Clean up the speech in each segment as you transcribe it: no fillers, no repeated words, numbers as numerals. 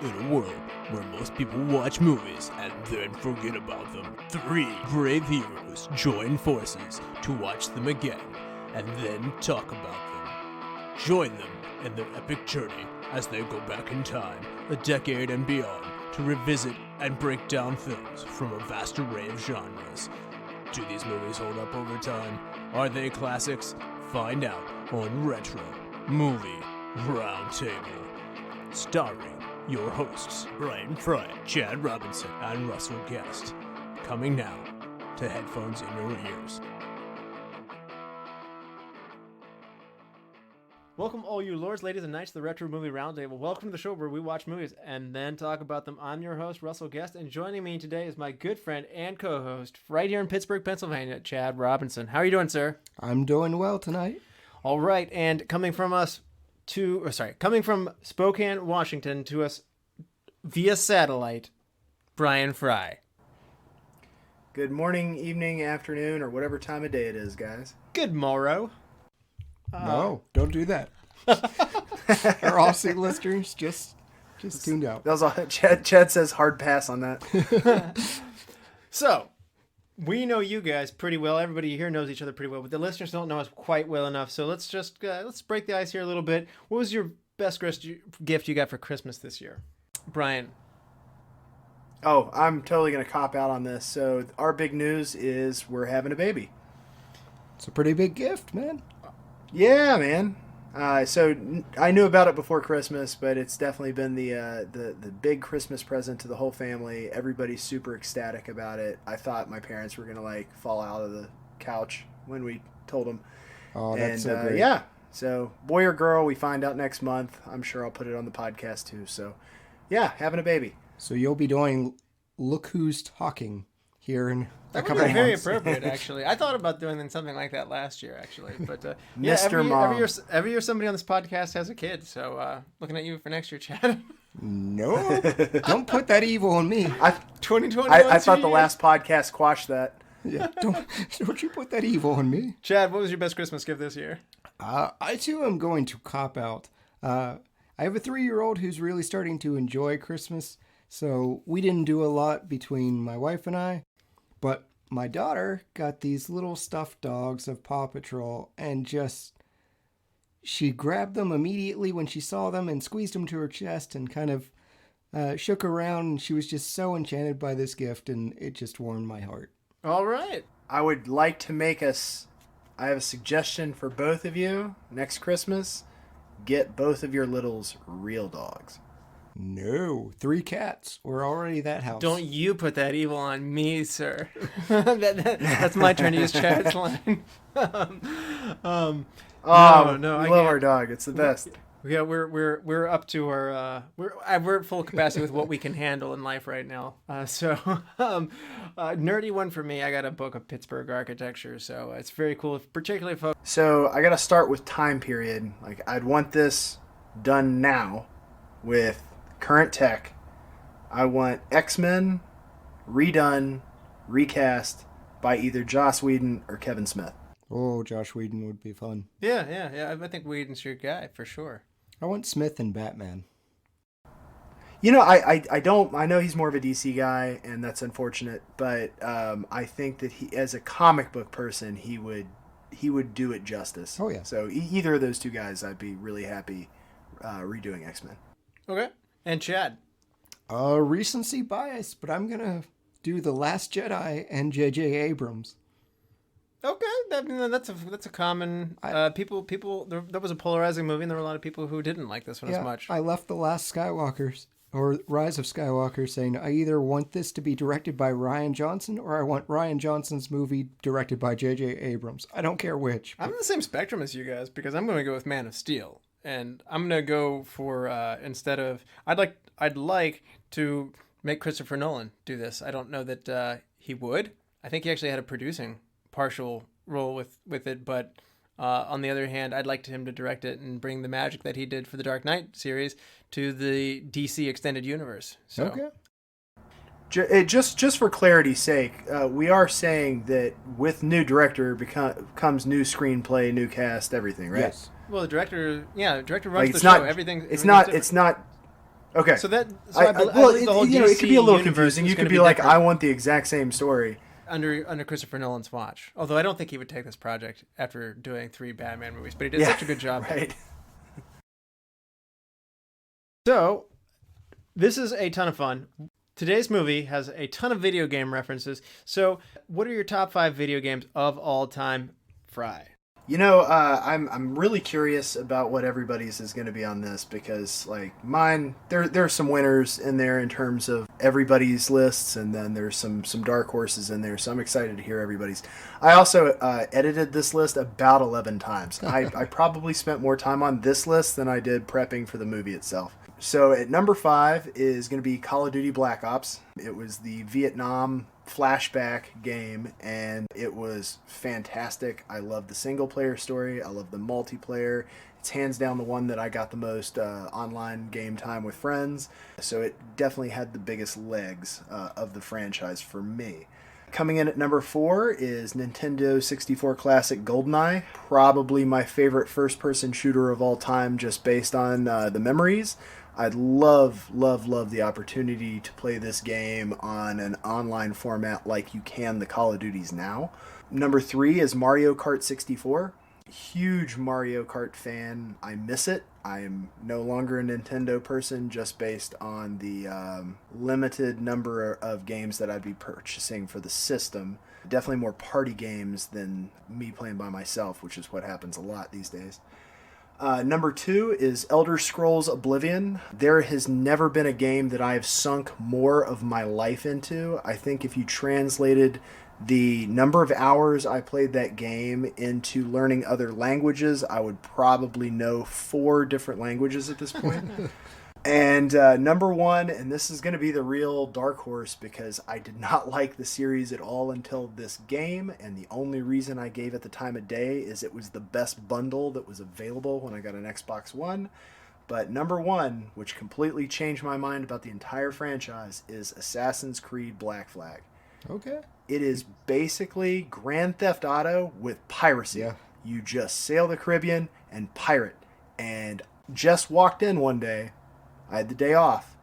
In a world where most people watch movies and then forget about them, 3 brave heroes join forces to watch them again and then talk about them. Join them in their epic journey as they go back in time, a decade and beyond, to revisit and break down films from a vast array of genres. Do these movies hold up over time? Are they classics? Find out on Retro Movie Roundtable. Starring your hosts, Bryan Frye, Chad Robinson, and Russell Guest. Coming now to headphones in your ears. Welcome all you lords, ladies, and knights to the Retro Movie Roundtable. Welcome to the show where we watch movies and then talk about them. I'm your host, Russell Guest, and joining me today is my good friend and co-host, right here in Pittsburgh, Pennsylvania, Chad Robinson. How are you doing, sir? I'm doing well tonight. All right, and coming from Spokane, Washington, to us via satellite, Bryan Frye. Good morning, evening, afternoon, or whatever time of day it is, guys. Good morrow. No, don't do that. Our Aussie listeners just tuned out. That was all. Chad says hard pass on that. So, we know you guys pretty well. Everybody here knows each other pretty well, but the listeners don't know us quite well enough. So let's just let's break the ice here a little bit. What was your best gift you got for Christmas this year, Bryan? Oh, I'm totally gonna cop out on this. So our big news is we're having a baby. It's a pretty big gift, man. Yeah, man. So I knew about it before Christmas, but it's definitely been the big Christmas present to the whole family. Everybody's super ecstatic about it. I thought my parents were gonna fall out of the couch when we told them. Oh, that's so great. Yeah. So boy or girl, we find out next month. I'm sure I'll put it on the podcast too. So yeah, having a baby. So you'll be doing Look Who's Talking here in a couple of months. Very appropriate, actually. I thought about doing something like that last year, actually. But yeah, Mr. Mom. Every year somebody on this podcast has a kid. So looking at you for next year, Chad. No, don't put that evil on me. 2020. I thought the last podcast quashed that. Yeah, don't you put that evil on me. Chad, what was your best Christmas gift this year? I too am going to cop out. I have a 3-year-old who's really starting to enjoy Christmas. So we didn't do a lot between my wife and I, but my daughter got these little stuffed dogs of Paw Patrol and she grabbed them immediately when she saw them and squeezed them to her chest and kind of shook around. And she was just so enchanted by this gift, and it just warmed my heart. All right. I would like to I have a suggestion for both of you next Christmas. Get both of your littles real dogs. No, 3 cats. We're already that house. Don't you put that evil on me, sir. That's my turn to use Chad's line. No, I love our dog. It's the best. Yeah, we're up to our we're at full capacity with what we can handle in life right now. Nerdy one for me. I got a book of Pittsburgh architecture, so it's very cool, particularly for. So I got to start with time period. I'd want this done now, with current tech. I want X-Men redone, recast by either Joss Whedon or Kevin Smith. Oh, Josh Whedon would be fun. Yeah. I think Whedon's your guy for sure. I want Smith and Batman. You know, I don't. I know he's more of a DC guy, and that's unfortunate. But I think that he, as a comic book person, he would do it justice. Oh yeah. So either of those two guys, I'd be really happy redoing X-Men. Okay. And Chad? Recency bias, but I'm going to do The Last Jedi and J.J. Abrams. Okay, that's a common... people. There was a polarizing movie, and there were a lot of people who didn't like this one as much. I left The Last Skywalkers, or Rise of Skywalker, saying I either want this to be directed by Rian Johnson, or I want Rian Johnson's movie directed by J.J. Abrams. I don't care which. I'm in the same spectrum as you guys, because I'm going to go with Man of Steel. And I'm gonna go for instead of I'd like to make Christopher Nolan do this. I don't know that he would. I think he actually had a producing partial role with it, but on the other hand, I'd like him to direct it and bring the magic that he did for the Dark Knight series to the DC extended universe. So. Okay. Just for clarity's sake, we are saying that with new director comes new screenplay, new cast, everything, right? Yes. Well, the director runs the show. Everything. It's not Okay. So that I believe the whole it could be a little DC confusing. universe You is could gonna be be like, different. I want the exact same story. under Christopher Nolan's watch. Although I don't think he would take this project after doing 3 Batman movies, but he did Yeah, such a good job. Right. So, this is a ton of fun. Today's movie has a ton of video game references. So, what are your top 5 video games of all time, Frye? You know, I'm really curious about what everybody's is going to be on this because, like, mine, there are some winners in there in terms of everybody's lists, and then there's some dark horses in there. So I'm excited to hear everybody's. I also edited this list about 11 times. I probably spent more time on this list than I did prepping for the movie itself. So at number 5 is going to be Call of Duty Black Ops. It was the Vietnam flashback game, and it was fantastic. I love the single player story. I love the multiplayer. It's hands down the one that I got the most online game time with friends. So it definitely had the biggest legs of the franchise for me. Coming in at number 4 is Nintendo 64 Classic GoldenEye. Probably my favorite first-person shooter of all time just based on the memories. I'd love the opportunity to play this game on an online format like you can the Call of Duties now. Number 3 is Mario Kart 64. Huge Mario Kart fan. I miss it. I'm no longer a Nintendo person just based on the limited number of games that I'd be purchasing for the system. Definitely more party games than me playing by myself, which is what happens a lot these days. Number 2 is Elder Scrolls Oblivion. There has never been a game that I have sunk more of my life into. I think if you translated the number of hours I played that game into learning other languages, I would probably know 4 different languages at this point. And number 1, and this is going to be the real dark horse because I did not like the series at all until this game, and the only reason I gave it the time of day is it was the best bundle that was available when I got an Xbox One. But number 1, which completely changed my mind about the entire franchise, is Assassin's Creed Black Flag. Okay. It is basically Grand Theft Auto with piracy. Yeah. You just sail the Caribbean and pirate. And just walked in one day. I had the day off.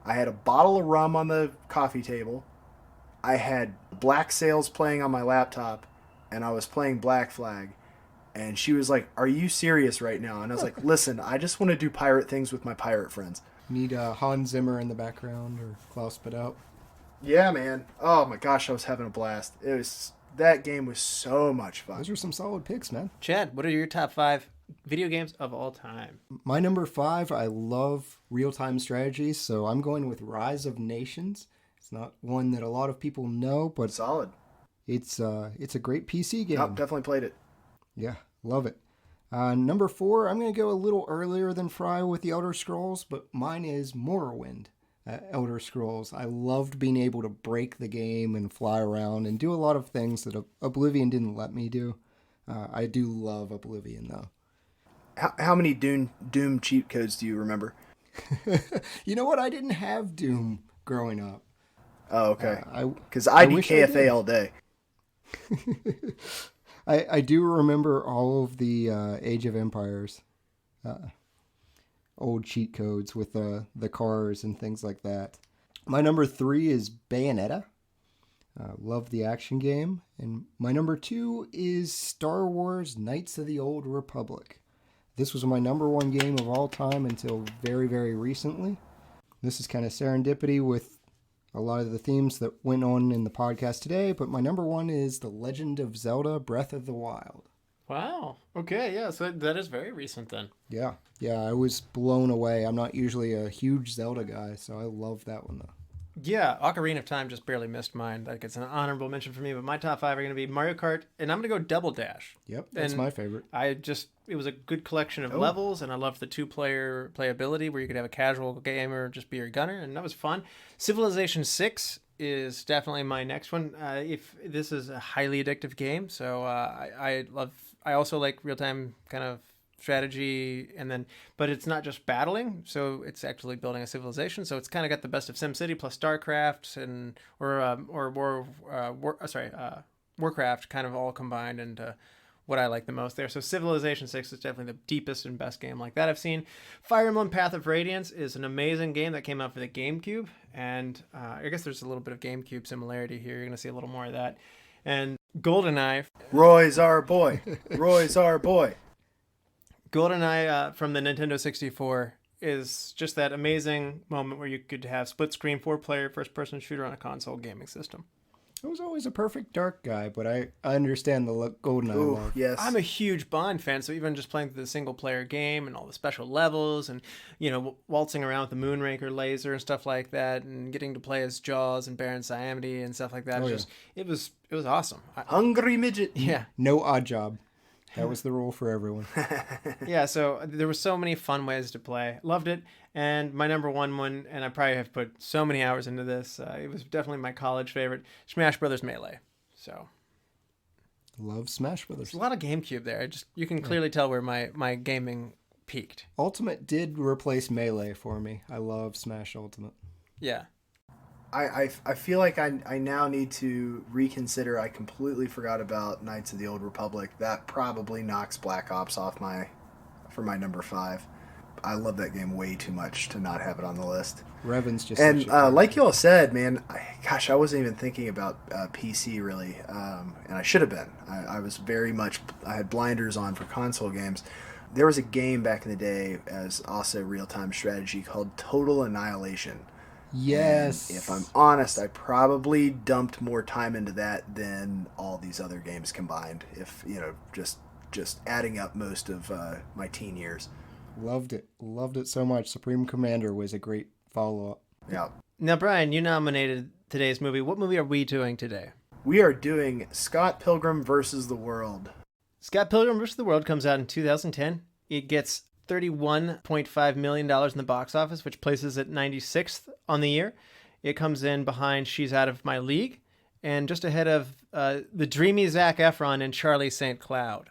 I had a bottle of rum on the coffee table. I had Black Sails playing on my laptop, and I was playing Black Flag. And she was like, "Are you serious right now?" And I was like, "Listen, I just want to do pirate things with my pirate friends." Need Hans Zimmer in the background or Klaus Badau. Yeah, man. Oh my gosh, I was having a blast. That game was so much fun. Those are some solid picks, man. Chad, what are your top 5 video games of all time? My number 5, I love real-time strategies, so I'm going with Rise of Nations. It's not one that a lot of people know, but Solid. it's a great PC game. Yep, definitely played it. Yeah, love it. Number 4, I'm going to go a little earlier than Frye with the Elder Scrolls, but mine is Morrowind. Elder Scrolls. I loved being able to break the game and fly around and do a lot of things that Oblivion didn't let me do. I do love Oblivion, though. How many Doom cheat codes do you remember? You know what? I didn't have Doom growing up. Oh, okay. Because I I'd wish I KFA did. all day. I do remember all of the Age of Empires old cheat codes with the cars and things like that. My number 3 is Bayonetta. Love the action game. And my number 2 is Star Wars Knights of the Old Republic. This was my number 1 game of all time until very, very recently. This is kind of serendipity with a lot of the themes that went on in the podcast today, but my number 1 is The Legend of Zelda Breath of the Wild. Wow. Okay, yeah, so that is very recent then. Yeah, I was blown away. I'm not usually a huge Zelda guy, so I love that one though. Yeah, Ocarina of Time just barely missed mine. Like, it's an honorable mention for me, but my top 5 are going to be Mario Kart, and I'm going to go Double Dash. Yep, that's And my favorite. It was a good collection of levels, and I loved the 2-player playability where you could have a casual gamer just be your gunner, and that was fun. Civilization 6 is definitely my next one. If this is a highly addictive game, so I also like real-time kind of strategy, but it's not just battling, so it's actually building a civilization. So it's kind of got the best of SimCity plus StarCraft or Warcraft kind of all combined into what I like the most there. So Civilization 6 is definitely the deepest and best game like that I've seen. Fire Emblem Path of Radiance is an amazing game that came out for the GameCube. And I guess there's a little bit of GameCube similarity here. You're going to see a little more of that. And GoldenEye. Roy's our boy. Roy's our boy. GoldenEye from the Nintendo 64 is just that amazing moment where you could have split screen 4-player first-person shooter on a console gaming system. I was always a perfect dark guy, but I understand the GoldenEye love. Yes. I'm a huge Bond fan, so even just playing through the single-player game and all the special levels and, waltzing around with the Moonraker laser and stuff like that and getting to play as Jaws and Baron Samedi and stuff like that. It was awesome. Hungry midget. Yeah. No odd job. That was the rule for everyone. Yeah, so there were so many fun ways to play. Loved it. And my number one, and I probably have put so many hours into this, it was definitely my college favorite, Smash Brothers Melee. So Love Smash Brothers. there's a lot of GameCube there. You can clearly tell where my gaming peaked. Ultimate did replace Melee for me. I love Smash Ultimate. Yeah. I feel like I now need to reconsider. I completely forgot about Knights of the Old Republic. That probably knocks Black Ops off for my number 5. I love that game way too much to not have it on the list. Revan's just And such a like you all said, man, I wasn't even thinking about PC really, and I should have been. I was I had blinders on for console games. There was a game back in the day as also real-time strategy called Total Annihilation. Yes. And if I'm honest, I probably dumped more time into that than all these other games combined. If just adding up most of my teen years. Loved it so much. Supreme Commander was a great follow-up. Yeah. Now, Brian, you nominated today's movie. What movie are we doing today? We are doing Scott Pilgrim versus the World. Scott Pilgrim vs. the World comes out in 2010. It gets $31.5 million in the box office, which places it 96th on the year. It comes in behind She's Out of My League and just ahead of the dreamy Zac Efron and Charlie St. Cloud.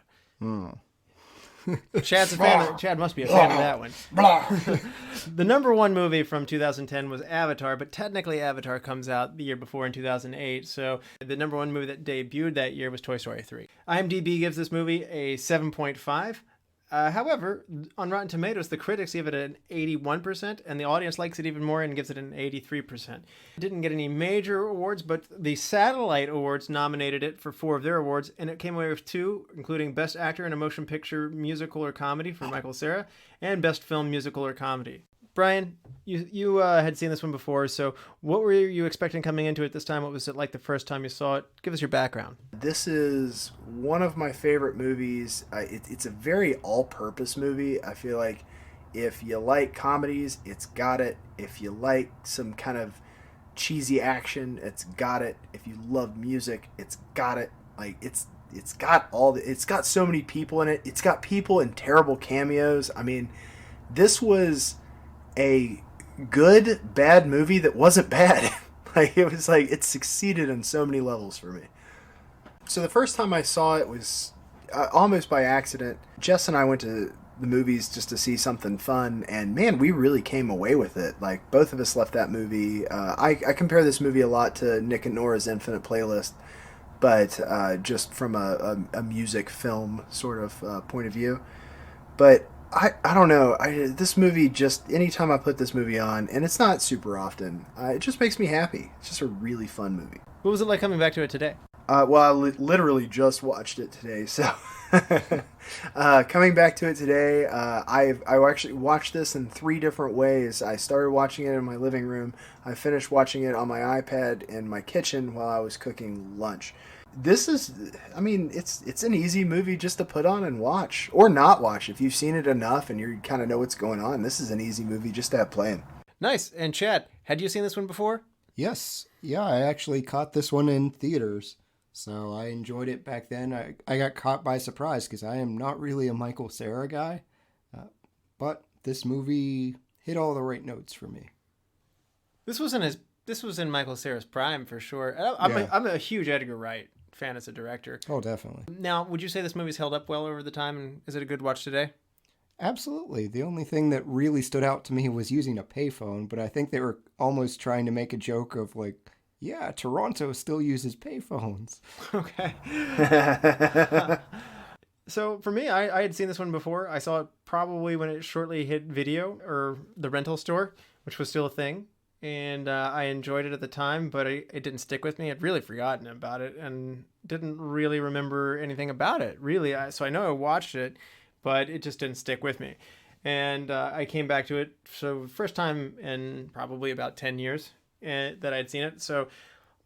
Chad must be a fan of that one. The number one movie from 2010 was Avatar, but technically Avatar comes out the year before in 2008. So the number one movie that debuted that year was Toy Story 3. IMDb gives this movie a 7.5. However, on Rotten Tomatoes, the critics give it an 81%, and the audience likes it even more and gives it an 83%. It didn't get any major awards, but the Satellite Awards nominated it for 4 of their awards, and it came away with 2, including Best Actor in a Motion Picture Musical or Comedy for Michael Cera, and Best Film Musical or Comedy. Brian, you had seen this one before, so what were you expecting coming into it this time? What was it like the first time you saw it? Give us your background. This is one of my favorite movies. It's a very all-purpose movie. I feel like if you like comedies, it's got it. If you like some kind of cheesy action, it's got it. If you love music, it's got it. Like it's got it's got so many people in it. It's got people in terrible cameos. I mean, this was a good bad movie that wasn't bad. It succeeded on so many levels for me. So the first time I saw it was almost by accident. Jess and I went to the movies just to see something fun, and man, we really came away with it. Like, both of us left that movie. I compare this movie a lot to Nick and Nora's Infinite Playlist, but just from a music film sort of point of view. But I don't know. This movie, just anytime I put this movie on, and it's not super often, it just makes me happy. It's just a really fun movie. What was it like coming back to it today? Well, I literally just watched it today, so coming back to it today, I actually watched this in 3 different ways. I started watching it in my living room. I finished watching it on my iPad in my kitchen while I was cooking lunch. This is, it's an easy movie just to put on and watch, or not watch. If you've seen it enough and you kind of know what's going on, this is an easy movie just to have playing. Nice. And Chad, had you seen this one before? Yes. Yeah, I actually caught this one in theaters. So I enjoyed it back then. I got caught by surprise because I am not really a Michael Cera guy. But this movie hit all the right notes for me. This was in Michael Cera's prime for sure. I'm a huge Edgar Wright fan as a director. Oh, definitely. Now, would you say this movie's held up well over the time, and is it a good watch today? Absolutely. The only thing that really stood out to me was using a payphone, but I think they were almost trying to make a joke of like, yeah, Toronto still uses payphones. Okay. So for me, I had seen this one before. I saw it probably when it shortly hit video or the rental store, which was still a thing. And I enjoyed it at the time, but it didn't stick with me. I'd really forgotten about it and didn't really remember anything about it, really. So I know I watched it, but it just didn't stick with me. And I came back to it. So first time in probably about 10 years that I'd seen it. So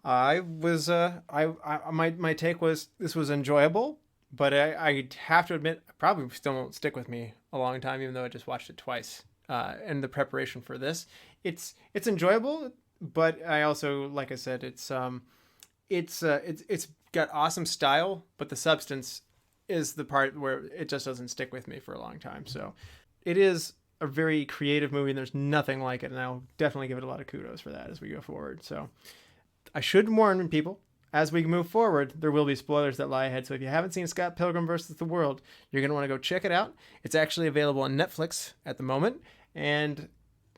I was, my take was this was enjoyable, but I have to admit, probably still won't stick with me a long time, even though I just watched it twice. In the preparation for this, it's enjoyable, but I also, like I said, it's got awesome style, but the substance is the part where it just doesn't stick with me for a long time. So it is a very creative movie, and there's nothing like it, and I'll definitely give it a lot of kudos for that as we go forward. So I should warn people, as we move forward, there will be spoilers that lie ahead. So if you haven't seen Scott Pilgrim versus the World, you're going to want to go check it out. It's actually available on Netflix at the moment. And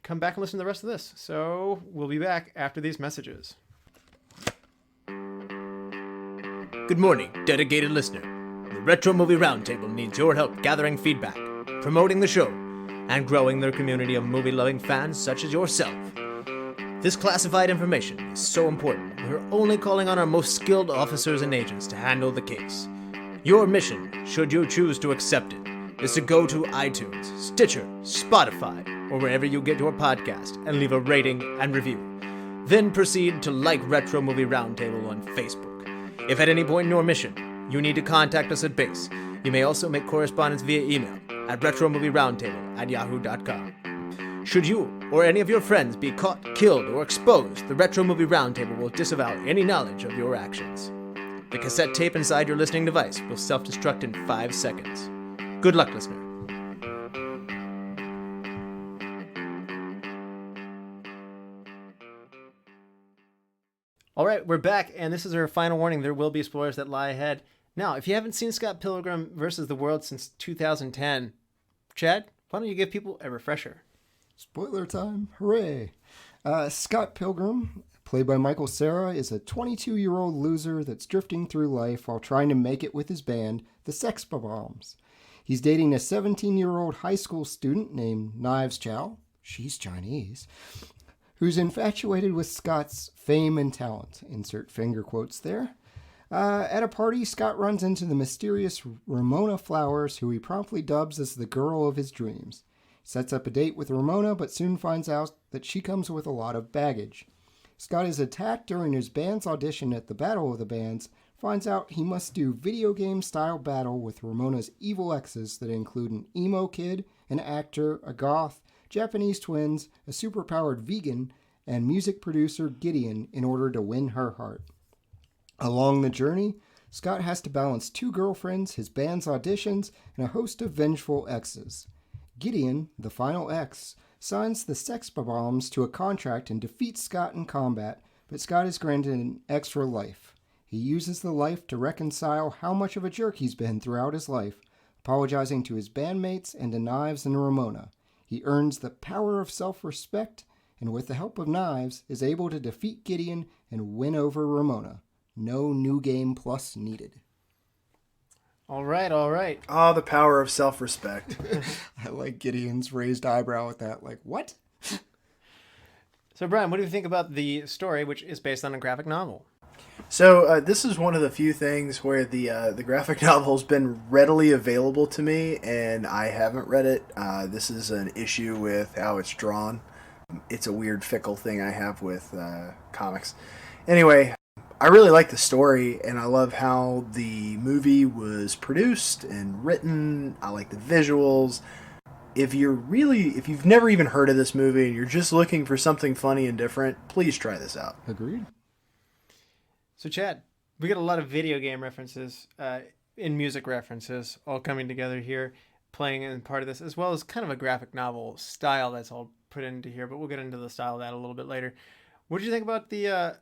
come back and listen to the rest of this. So we'll be back after these messages. Good morning, dedicated listener. The Retro Movie Roundtable needs your help gathering feedback, promoting the show, and growing their community of movie-loving fans such as yourself. This classified information is so important, we're only calling on our most skilled officers and agents to handle the case. Your mission, should you choose to accept it, is to go to iTunes, Stitcher, Spotify, or wherever you get your podcast and leave a rating and review. Then proceed to like Retro Movie Roundtable on Facebook. If at any point in your mission, you need to contact us at base, you may also make correspondence via email at retromovieroundtable@yahoo.com. Should you or any of your friends be caught, killed, or exposed, the Retro Movie Roundtable will disavow any knowledge of your actions. The cassette tape inside your listening device will self-destruct in 5 seconds. Good luck, listener. All right, we're back, and this is our final warning. There will be spoilers that lie ahead. Now, if you haven't seen Scott Pilgrim versus the World since 2010, Chad, why don't you give people a refresher? Spoiler time. Hooray. Scott Pilgrim, played by Michael Cera, is a 22-year-old loser that's drifting through life while trying to make it with his band, the Sex Bombs. He's dating a 17-year-old high school student named Knives Chow, she's Chinese, who's infatuated with Scott's fame and talent. Insert finger quotes there. At a party, Scott runs into the mysterious Ramona Flowers, who he promptly dubs as the girl of his dreams. He sets up a date with Ramona, but soon finds out that she comes with a lot of baggage. Scott is attacked during his band's audition at the Battle of the Bands, finds out he must do video game style battle with Ramona's evil exes that include an emo kid, an actor, a goth, Japanese twins, a superpowered vegan, and music producer Gideon in order to win her heart. Along the journey, Scott has to balance 2 girlfriends, his band's auditions, and a host of vengeful exes. Gideon, the final ex, signs the Sex Bombs to a contract and defeats Scott in combat, but Scott is granted an extra life. He uses the life to reconcile how much of a jerk he's been throughout his life, apologizing to his bandmates and to Knives and Ramona. He earns the power of self-respect, and with the help of Knives, is able to defeat Gideon and win over Ramona. No New Game Plus needed. All right, all right. Oh, the power of self-respect. I like Gideon's raised eyebrow at that. Like, what? So, Brian, what do you think about the story, which is based on a graphic novel? So this is one of the few things where the graphic novel's been readily available to me, and I haven't read it. This is an issue with how it's drawn. It's a weird, fickle thing I have with comics. Anyway, I really like the story, and I love how the movie was produced and written. I like the visuals. If you've never even heard of this movie and you're just looking for something funny and different, please try this out. Agreed. So, Chad, we got a lot of video game references and music references all coming together here, playing in part of this, as well as kind of a graphic novel style that's all put into here, but we'll get into the style of that a little bit later. What did you think about the,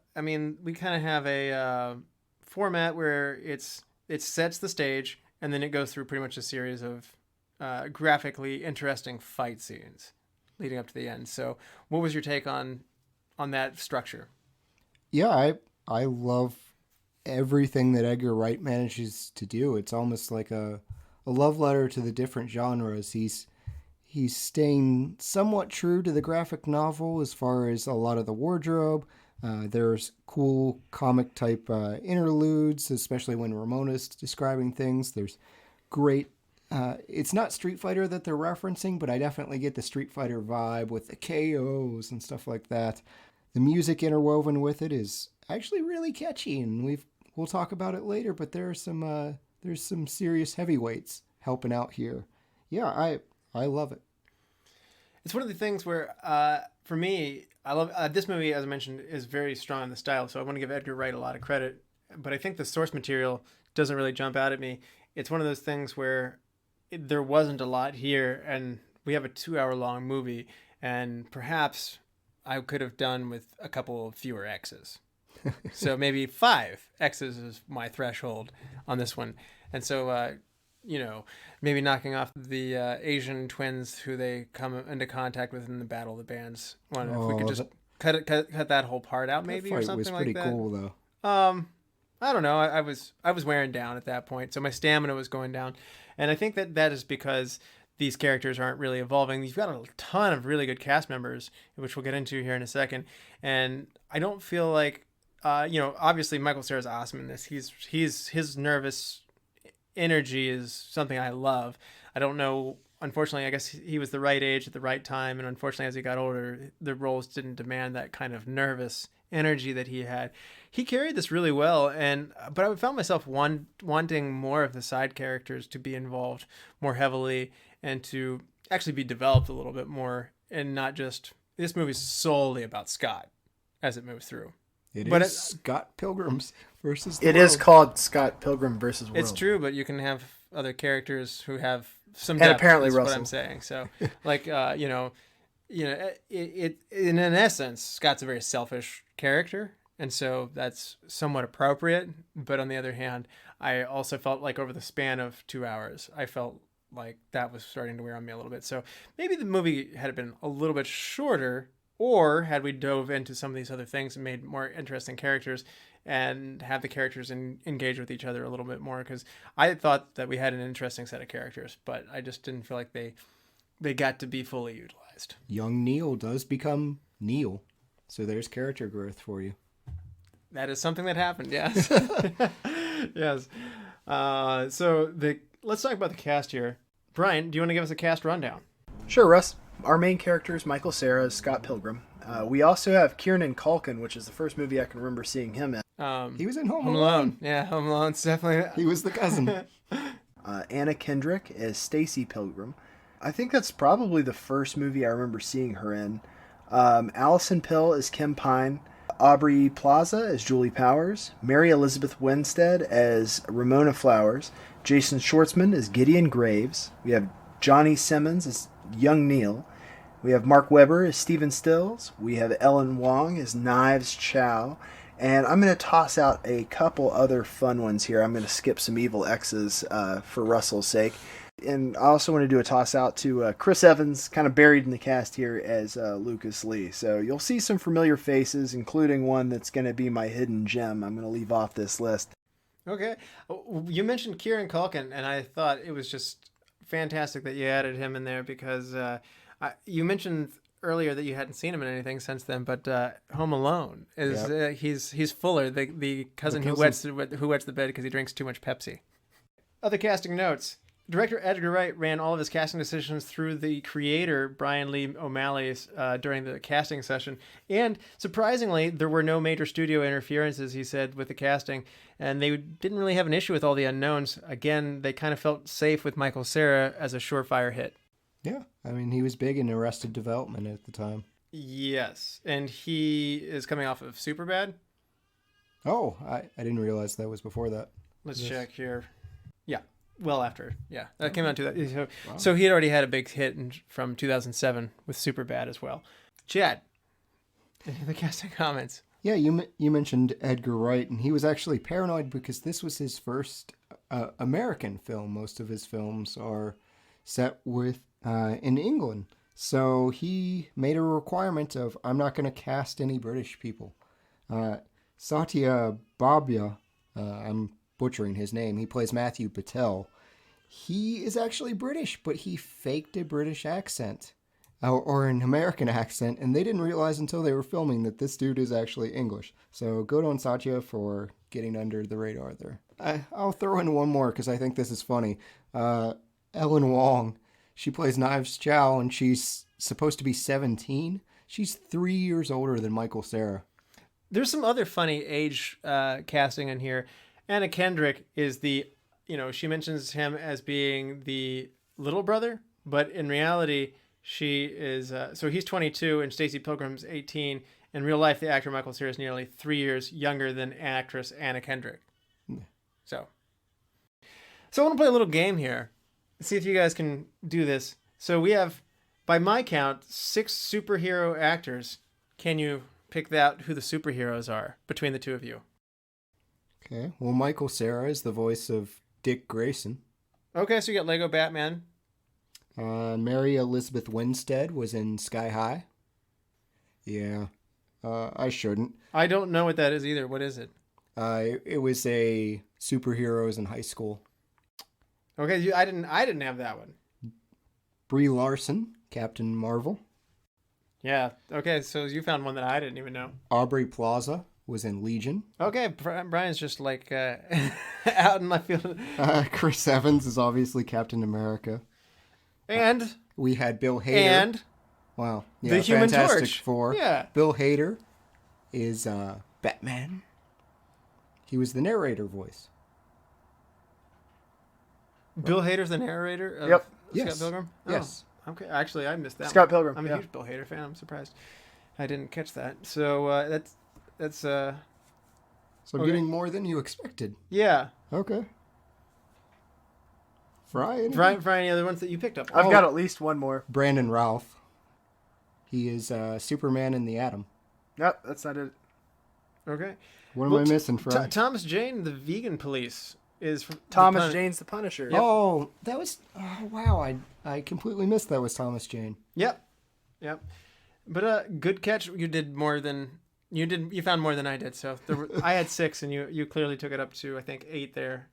we kind of have a format where it sets the stage, and then it goes through pretty much a series of graphically interesting fight scenes leading up to the end. So what was your take on that structure? Yeah, I love everything that Edgar Wright manages to do. It's almost like a a love letter to the different genres. He's staying somewhat true to the graphic novel as far as a lot of the wardrobe. There's cool comic type interludes, especially when Ramona's describing things. There's great. It's not Street Fighter that they're referencing, but I definitely get the Street Fighter vibe with the KOs and stuff like that. The music interwoven with it is actually really catchy, and we'll talk about it later. But there's some serious heavyweights helping out here. Yeah, I love it. It's one of the things where, for me, I love this movie. As I mentioned, is very strong in the style, so I want to give Edgar Wright a lot of credit. But I think the source material doesn't really jump out at me. It's one of those things where there wasn't a lot here, and we have a 2-hour-long movie, and perhaps I could have done with a couple fewer X's. So maybe 5 X's is my threshold on this one. And so, maybe knocking off the Asian twins who they come into contact with in the Battle of the Bands. If we could just cut that whole part out, maybe, or something like that. That fight was pretty cool, though. I don't know. I was wearing down at that point, so my stamina was going down. And I think that is because these characters aren't really evolving. You've got a ton of really good cast members, which we'll get into here in a second. And I don't feel like, obviously Michael Cera's awesome in this. His nervous energy is something I love. I don't know. Unfortunately, I guess he was the right age at the right time. And unfortunately, as he got older, the roles didn't demand that kind of nervous energy that he had. He carried this really well, but I found myself wanting more of the side characters to be involved more heavily and to actually be developed a little bit more, and not just, this movie's solely about Scott as it moves through. It's Scott Pilgrim's versus the It world. is called Scott Pilgrim versus World. It's true, but you can have other characters who have some And depth. apparently is Russell. what I'm saying. So, like, it in essence, Scott's a very selfish character, and so that's somewhat appropriate. But on the other hand, I also felt like over the span of 2 hours, I felt like that was starting to wear on me a little bit. So maybe the movie had been a little bit shorter, or had we dove into some of these other things and made more interesting characters and have the characters engage with each other a little bit more, because I thought that we had an interesting set of characters, but I just didn't feel like they got to be fully utilized. Young Neil does become Neil, so there's character growth for you. That is something that happened, yes. Yes. Let's talk about the cast here. Brian, do you want to give us a cast rundown? Sure, Russ. Our main character is Michael Cera as Scott Pilgrim. We also have Kieran and Culkin, which is the first movie I can remember seeing him in. He was in Home Alone. Alone. Yeah, Home Alone's definitely... He was the cousin. Anna Kendrick as Stacy Pilgrim. I think that's probably the first movie I remember seeing her in. Alison Pill as Kim Pine. Aubrey Plaza as Julie Powers. Mary Elizabeth Winstead as Ramona Flowers. Jason Schwartzman as Gideon Graves. We have Johnny Simmons as Young Neil. We have Mark Webber as Stephen Stills. We have Ellen Wong as Knives Chow. And I'm going to toss out a couple other fun ones here. I'm going to skip some evil X's for Russell's sake. And I also want to do a toss out to Chris Evans, kind of buried in the cast here as Lucas Lee. So you'll see some familiar faces, including one that's going to be my hidden gem. I'm going to leave off this list. Okay. You mentioned Kieran Culkin, and I thought it was just fantastic that you added him in there, because you mentioned earlier that you hadn't seen him in anything since then, but Home Alone is he's Fuller, the cousin who wets the bed because he drinks too much Pepsi. Other casting notes. Director Edgar Wright ran all of his casting decisions through the creator, Brian Lee O'Malley's, during the casting session. And surprisingly, there were no major studio interferences, he said, with the casting. And they didn't really have an issue with all the unknowns. Again, they kind of felt safe with Michael Cera as a surefire hit. Yeah, I mean, he was big in Arrested Development at the time. Yes, and he is coming off of Superbad. Oh, I didn't realize that was before that. Let's check here. Yeah. Well after, yeah. That came out in 2000. So he had already had a big hit from 2007 with Superbad as well. Chad, any of the casting comments? Yeah, you mentioned Edgar Wright, and he was actually paranoid because this was his first American film. Most of his films are set in England. So he made a requirement of, I'm not going to cast any British people. Satya Babia, I'm butchering his name. He plays Matthew Patel. He is actually British, but he faked a British accent. Or an American accent, and they didn't realize until they were filming that this dude is actually English. So good on Satya for getting under the radar there. I'll throw in one more because I think this is funny. Ellen Wong, she plays Knives Chow, and she's supposed to be 17. She's 3 years older than Michael Cera. There's some other funny age casting in here. Anna Kendrick is she mentions him as being the little brother, but in reality, she is, so he's 22 and Stacey Pilgrim's 18. In real life, the actor Michael Cera is nearly 3 years younger than actress Anna Kendrick. So I want to play a little game here. See if you guys can do this. So we have, by my count, 6 superhero actors. Can you pick out who the superheroes are between the two of you? Okay. Well, Michael Cera is the voice of Dick Grayson. Okay, so you got Lego Batman. Mary Elizabeth Winstead was in Sky High. Yeah. I shouldn't. I don't know what that is either. What is it? It was a superheroes in high school. Okay, I didn't have that one. Brie Larson, Captain Marvel. Yeah. Okay, so you found one that I didn't even know. Aubrey Plaza was in Legion. Okay, Brian's just like out in left field. Chris Evans is obviously Captain America. And we had Bill Hader. And wow, yeah, the Human Fantastic Torch. Four. Yeah. Bill Hader is Batman. He was the narrator voice. Bill Hader's the narrator of Yep. Scott Pilgrim? Oh, Yes. Okay. Actually, I missed that Scott one. Pilgrim. I'm a huge Bill Hader fan. I'm surprised I didn't catch that. So that's So okay. getting more than you expected. Yeah. Okay. Frye? Bryan Frye, any other ones that you picked up? I've got at least one more. Brandon Routh. He is Superman in the Atom. Nope, that's not it. Okay. What am I missing, Frye? Thomas Jane, the vegan police, is from Thomas Jane's the Punisher. Oh, that was... Oh, wow. I completely missed that was Thomas Jane. Yep. But good catch. You did more than... You found more than I did. So I had 6, and you clearly took it up to, I think, 8 there.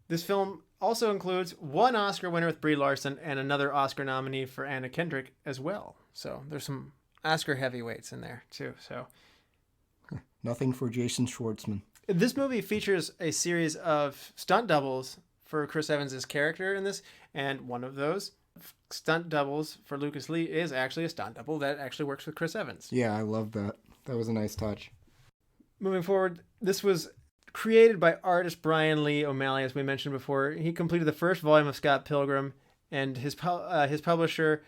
This film also includes 1 Oscar winner with Brie Larson and another Oscar nominee for Anna Kendrick as well. So there's some Oscar heavyweights in there too. So Nothing for Jason Schwartzman. this movie features a series of stunt doubles for Chris Evans' character in this, and one of those stunt doubles for Lucas Lee is actually a stunt double that actually works with Chris Evans. Yeah, I love that. That was a nice touch. Moving forward, this was created by artist Brian Lee O'Malley, as we mentioned before. He completed the first volume of Scott Pilgrim, and his publisher,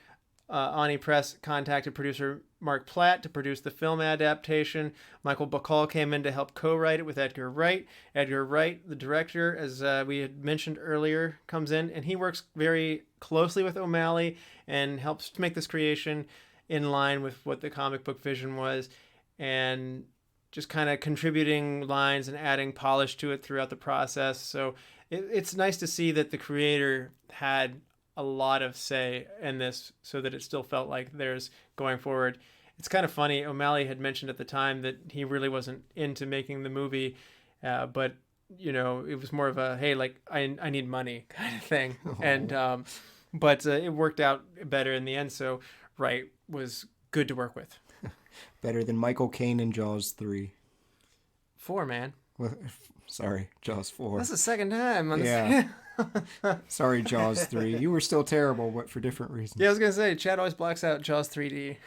Ani Press, contacted producer Mark Platt to produce the film adaptation. Michael Bacall came in to help co-write it with Edgar Wright. Edgar Wright, the director, as we had mentioned earlier, comes in, and he works very closely with O'Malley and helps to make this creation in line with what the comic book vision was, and just kind of contributing lines and adding polish to it throughout the process. So it's nice to see that the creator had a lot of say in this so that it still felt like there's going forward. It's kind of funny. O'Malley had mentioned at the time that he really wasn't into making the movie, but it was more of a, hey, like I need money kind of thing. Oh. And, but it worked out better in the end. So Wright was good to work with. Better than Michael Caine in Jaws 3. 4, man. Sorry, Jaws 4. That's the second time on this. Yeah. Sorry, Jaws 3. You were still terrible, but for different reasons. Yeah, I was going to say, Chad always blocks out Jaws 3D.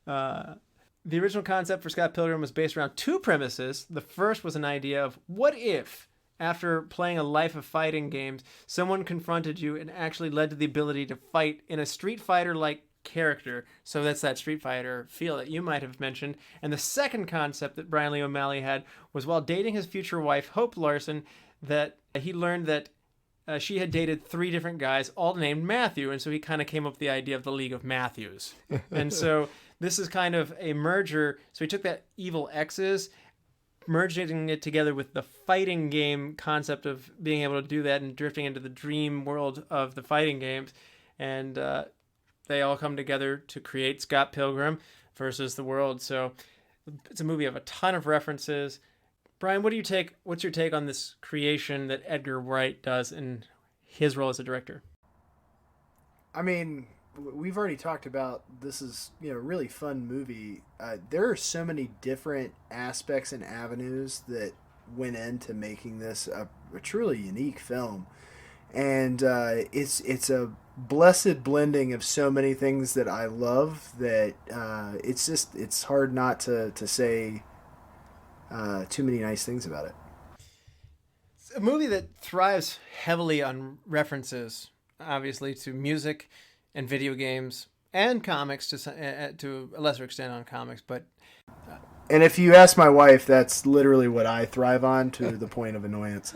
Yeah. The original concept for Scott Pilgrim was based around 2 premises. The first was an idea of, what if, after playing a life of fighting games, someone confronted you and actually led to the ability to fight in a Street Fighter-like character? So that's that Street Fighter feel that you might have mentioned. And the second concept that Brian Lee O'Malley had was, while dating his future wife, Hope Larson, that he learned that she had dated 3 different guys, all named Matthew. And so he kind of came up with the idea of the League of Matthews. And so this is kind of a merger. So he took that Evil X's, merging it together with the fighting game concept of being able to do that and drifting into the dream world of the fighting games. And they all come together to create Scott Pilgrim versus the world. So it's a movie of a ton of references. Bryan, what's your take on this creation that Edgar Wright does in his role as a director? I mean, we've already talked about this is a really fun movie. There are so many different aspects and avenues that went into making this a truly unique film, and it's a blessed blending of so many things that I love that it's hard not to say too many nice things about it. It's a movie that thrives heavily on references, obviously, to music and video games and comics to a lesser extent on comics, but and if you ask my wife, that's literally what I thrive on, to the point of annoyance.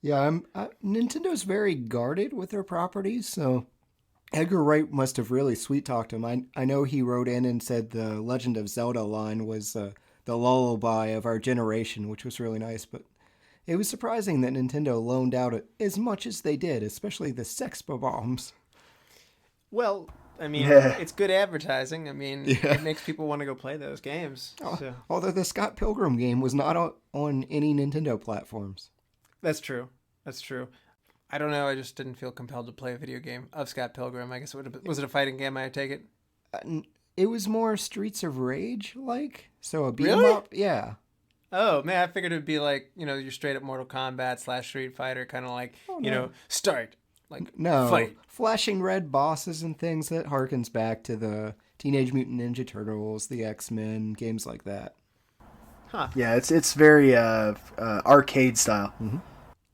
Yeah, Nintendo's very guarded with their properties, so Edgar Wright must have really sweet-talked him. I know he wrote in and said the Legend of Zelda line was the lullaby of our generation, which was really nice, but it was surprising that Nintendo loaned out as much as they did, especially the sex bombs. Well, I mean, it's good advertising. I mean, It makes people want to go play those games. So. Although the Scott Pilgrim game was not on any Nintendo platforms. That's true. I don't know. I just didn't feel compelled to play a video game of Scott Pilgrim. I guess was it a fighting game? I take it. It was more Streets of Rage like, so a beat 'em Really? up. Yeah. Oh man, I figured it'd be like your straight up Mortal Kombat / Street Fighter, kind of like start like No, fight. flashing red bosses and things that harkens back to the Teenage Mutant Ninja Turtles, the X-Men, games like that. Huh. Yeah, it's very arcade style. Mm-hmm.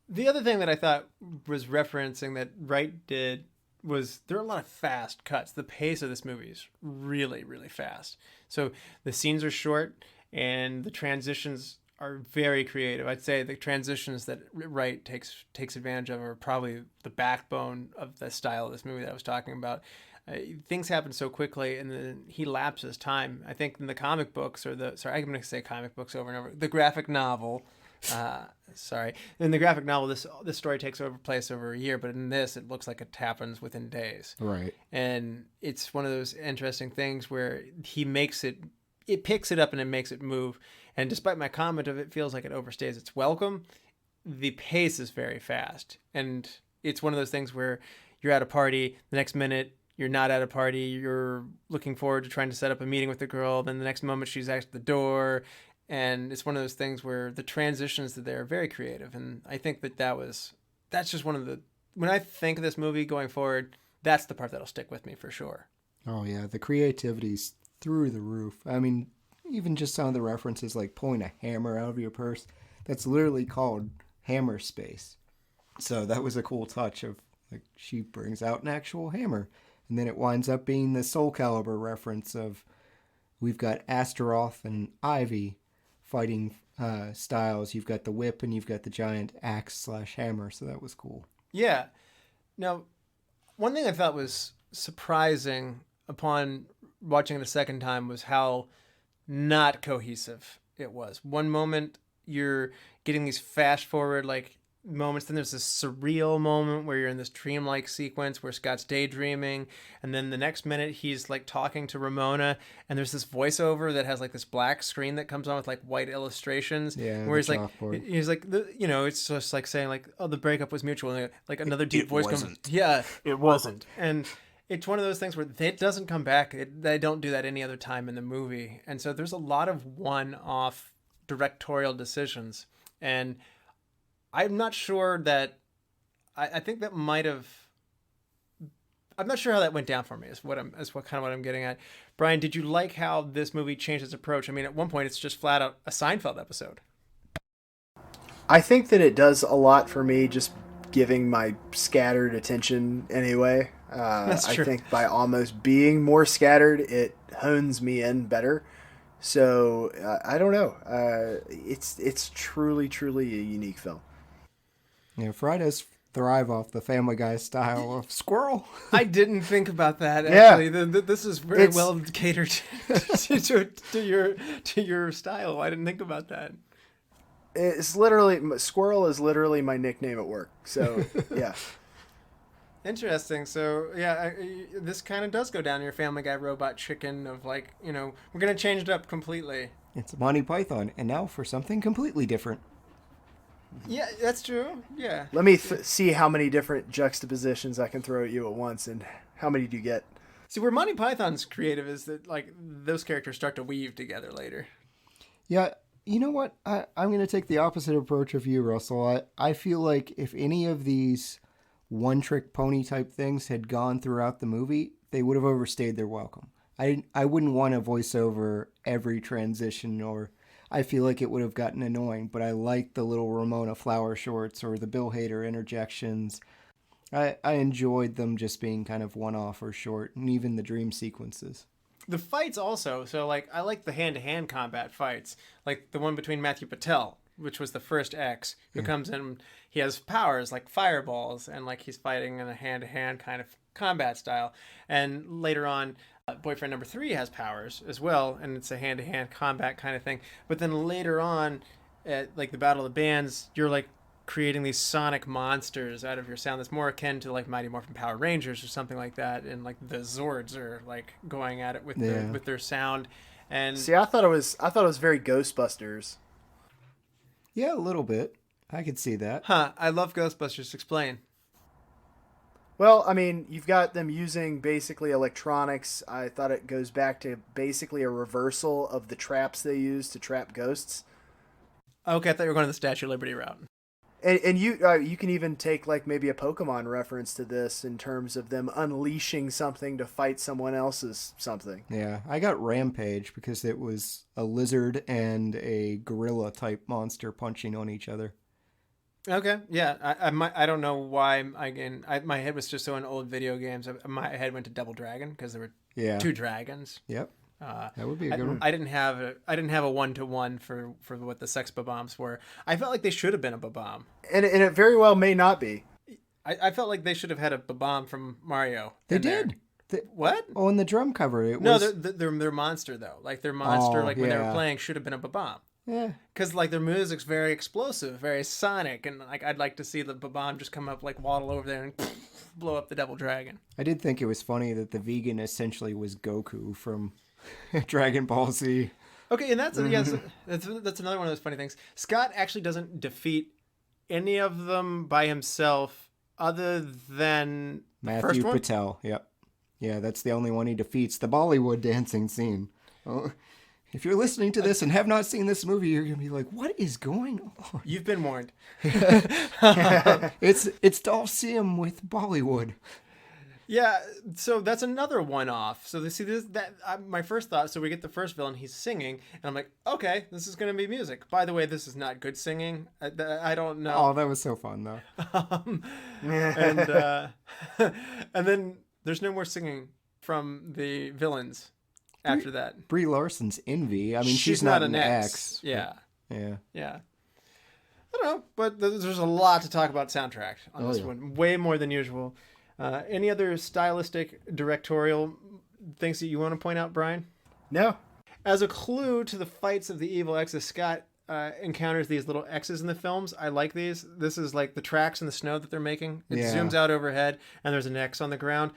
The other thing that I thought was referencing that Wright did was there are a lot of fast cuts. The pace of this movie is really, really fast. So the scenes are short and the transitions are very creative. I'd say the transitions that Wright takes advantage of are probably the backbone of the style of this movie that I was talking about. Things happen so quickly, and then he lapses time. I think in the comic books, I'm going to say comic books over and over. The graphic novel, in the graphic novel, this story takes place over a year, but in this, it looks like it happens within days. Right. And it's one of those interesting things where he makes it picks it up and it makes it move. And despite my comment of it feels like it overstays its welcome, the pace is very fast. And it's one of those things where you're at a party, the next minute you're not at a party, you're looking forward to trying to set up a meeting with the girl, then the next moment she's at the door. And it's one of those things where the transitions that they're very creative. And I think that's just one of when I think of this movie going forward, that's the part that'll stick with me for sure. Oh yeah, the creativity's through the roof. I mean, even just some of the references like pulling a hammer out of your purse, that's literally called hammer space. So that was a cool touch of like she brings out an actual hammer. And then it winds up being the Soul Calibur reference of we've got Astaroth and Ivy fighting styles. You've got the whip and you've got the giant axe / hammer. So that was cool. Yeah. Now, one thing I thought was surprising upon watching it a second time was how not cohesive it was. One moment you're getting these fast forward like moments, then there's this surreal moment where you're in this dreamlike sequence where Scott's daydreaming, and then the next minute he's like talking to Ramona and there's this voiceover that has like this black screen that comes on with like white illustrations, where he's like it's just like saying like, oh, the breakup was mutual, and like another deep voice comes, It wasn't. and it's one of those things where it doesn't come back. They don't do that any other time in the movie, and so there's a lot of one-off directorial decisions, and I'm not sure that I think that might have. I'm not sure how that went down for me. Is what I'm getting at. Bryan, did you like how this movie changed its approach? I mean, at one point it's just flat out a Seinfeld episode. I think that it does a lot for me, just giving my scattered attention anyway. That's true. I think by almost being more scattered, it hones me in better. So I don't know. It's truly a unique film. Yeah, Fridays thrive off the Family Guy style of squirrel. I didn't think about that actually. This is very well catered to your style. I didn't think about that. It's literally Squirrel is literally my nickname at work. So yeah. Interesting. So yeah, this kind of does go down your Family Guy robot chicken of like, we're gonna change it up completely. It's Monty Python, and now for something completely different. Yeah, that's true. Yeah. Let me see how many different juxtapositions I can throw at you at once, and how many do you get? See, where Monty Python's creative is that, like, those characters start to weave together later. Yeah, you know what? I'm going to take the opposite approach of you, Russell. I feel like if any of these one-trick pony type things had gone throughout the movie, they would have overstayed their welcome. I wouldn't want to voice over every transition, or I feel like it would have gotten annoying, but I like the little Ramona flower shorts or the Bill Hader interjections. I enjoyed them just being kind of one-off or short, and even the dream sequences. The fights also, so, like, I like the hand-to-hand combat fights, like the one between Matthew Patel, which was the first X, who comes in, he has powers like fireballs, and, like, he's fighting in a hand-to-hand kind of combat style. And later on, boyfriend number 3 has powers as well, and it's a hand-to-hand combat kind of thing. But then later on, at, like, the Battle of the Bands, you're, like, creating these sonic monsters out of your sound that's more akin to, like, Mighty Morphin Power Rangers or something like that, and, like, the Zords are, like, going at it with their sound. And See, I thought it was very Ghostbusters. Yeah, a little bit. I could see that. I love Ghostbusters. Explain. Well, I mean, you've got them using basically electronics. I thought it goes back to basically a reversal of the traps they use to trap ghosts. Okay, I thought you were going to the Statue of Liberty route. And you can even take, like, maybe a Pokemon reference to this in terms of them unleashing something to fight someone else's something. Yeah, I got Rampage because it was a lizard and a gorilla type monster punching on each other. Okay, yeah, I don't know why. My head was just so in old video games. My head went to Double Dragon because there were 2 dragons. Yep. That would be a good one. I didn't have a 1-to-1 for what the sex bombs were. I felt like they should have been a bomb. And it very well may not be. I felt like they should have had a bomb from Mario. They did. What? Oh, in the drum cover, it no, was... their monster though. Like their monster, when they were playing, should have been a bomb. Yeah. Because, like, their music's very explosive, very sonic, and, like, I'd like to see the bomb just come up, like, waddle over there and blow up the Double Dragon. I did think it was funny that the vegan essentially was Goku from Dragon Ball Z. Okay, and that's that's another one of those funny things. Scott actually doesn't defeat any of them by himself, other than Matthew Patel. Yep. Yeah, that's the only one he defeats. The Bollywood dancing scene. Oh, if you're listening to this and have not seen this movie, you're gonna be like, "What is going on?" You've been warned. It's Dalsium with Bollywood. Yeah, so that's another one-off. So my first thought. So we get the first villain, he's singing, and I'm like, okay, this is gonna be music. By the way, this is not good singing. I don't know. Oh, that was so fun though. And then there's no more singing from the villains after that. Brie Larson's Envy. I mean, she's not an X. Yeah. Yeah. Yeah. I don't know, but there's a lot to talk about soundtrack on this one. Way more than usual. Any other stylistic, directorial things that you want to point out, Brian? No. As a clue to the fights of the evil X's, Scott encounters these little X's in the films. I like these. This is like the tracks in the snow that they're making. It zooms out overhead, and there's an X on the ground,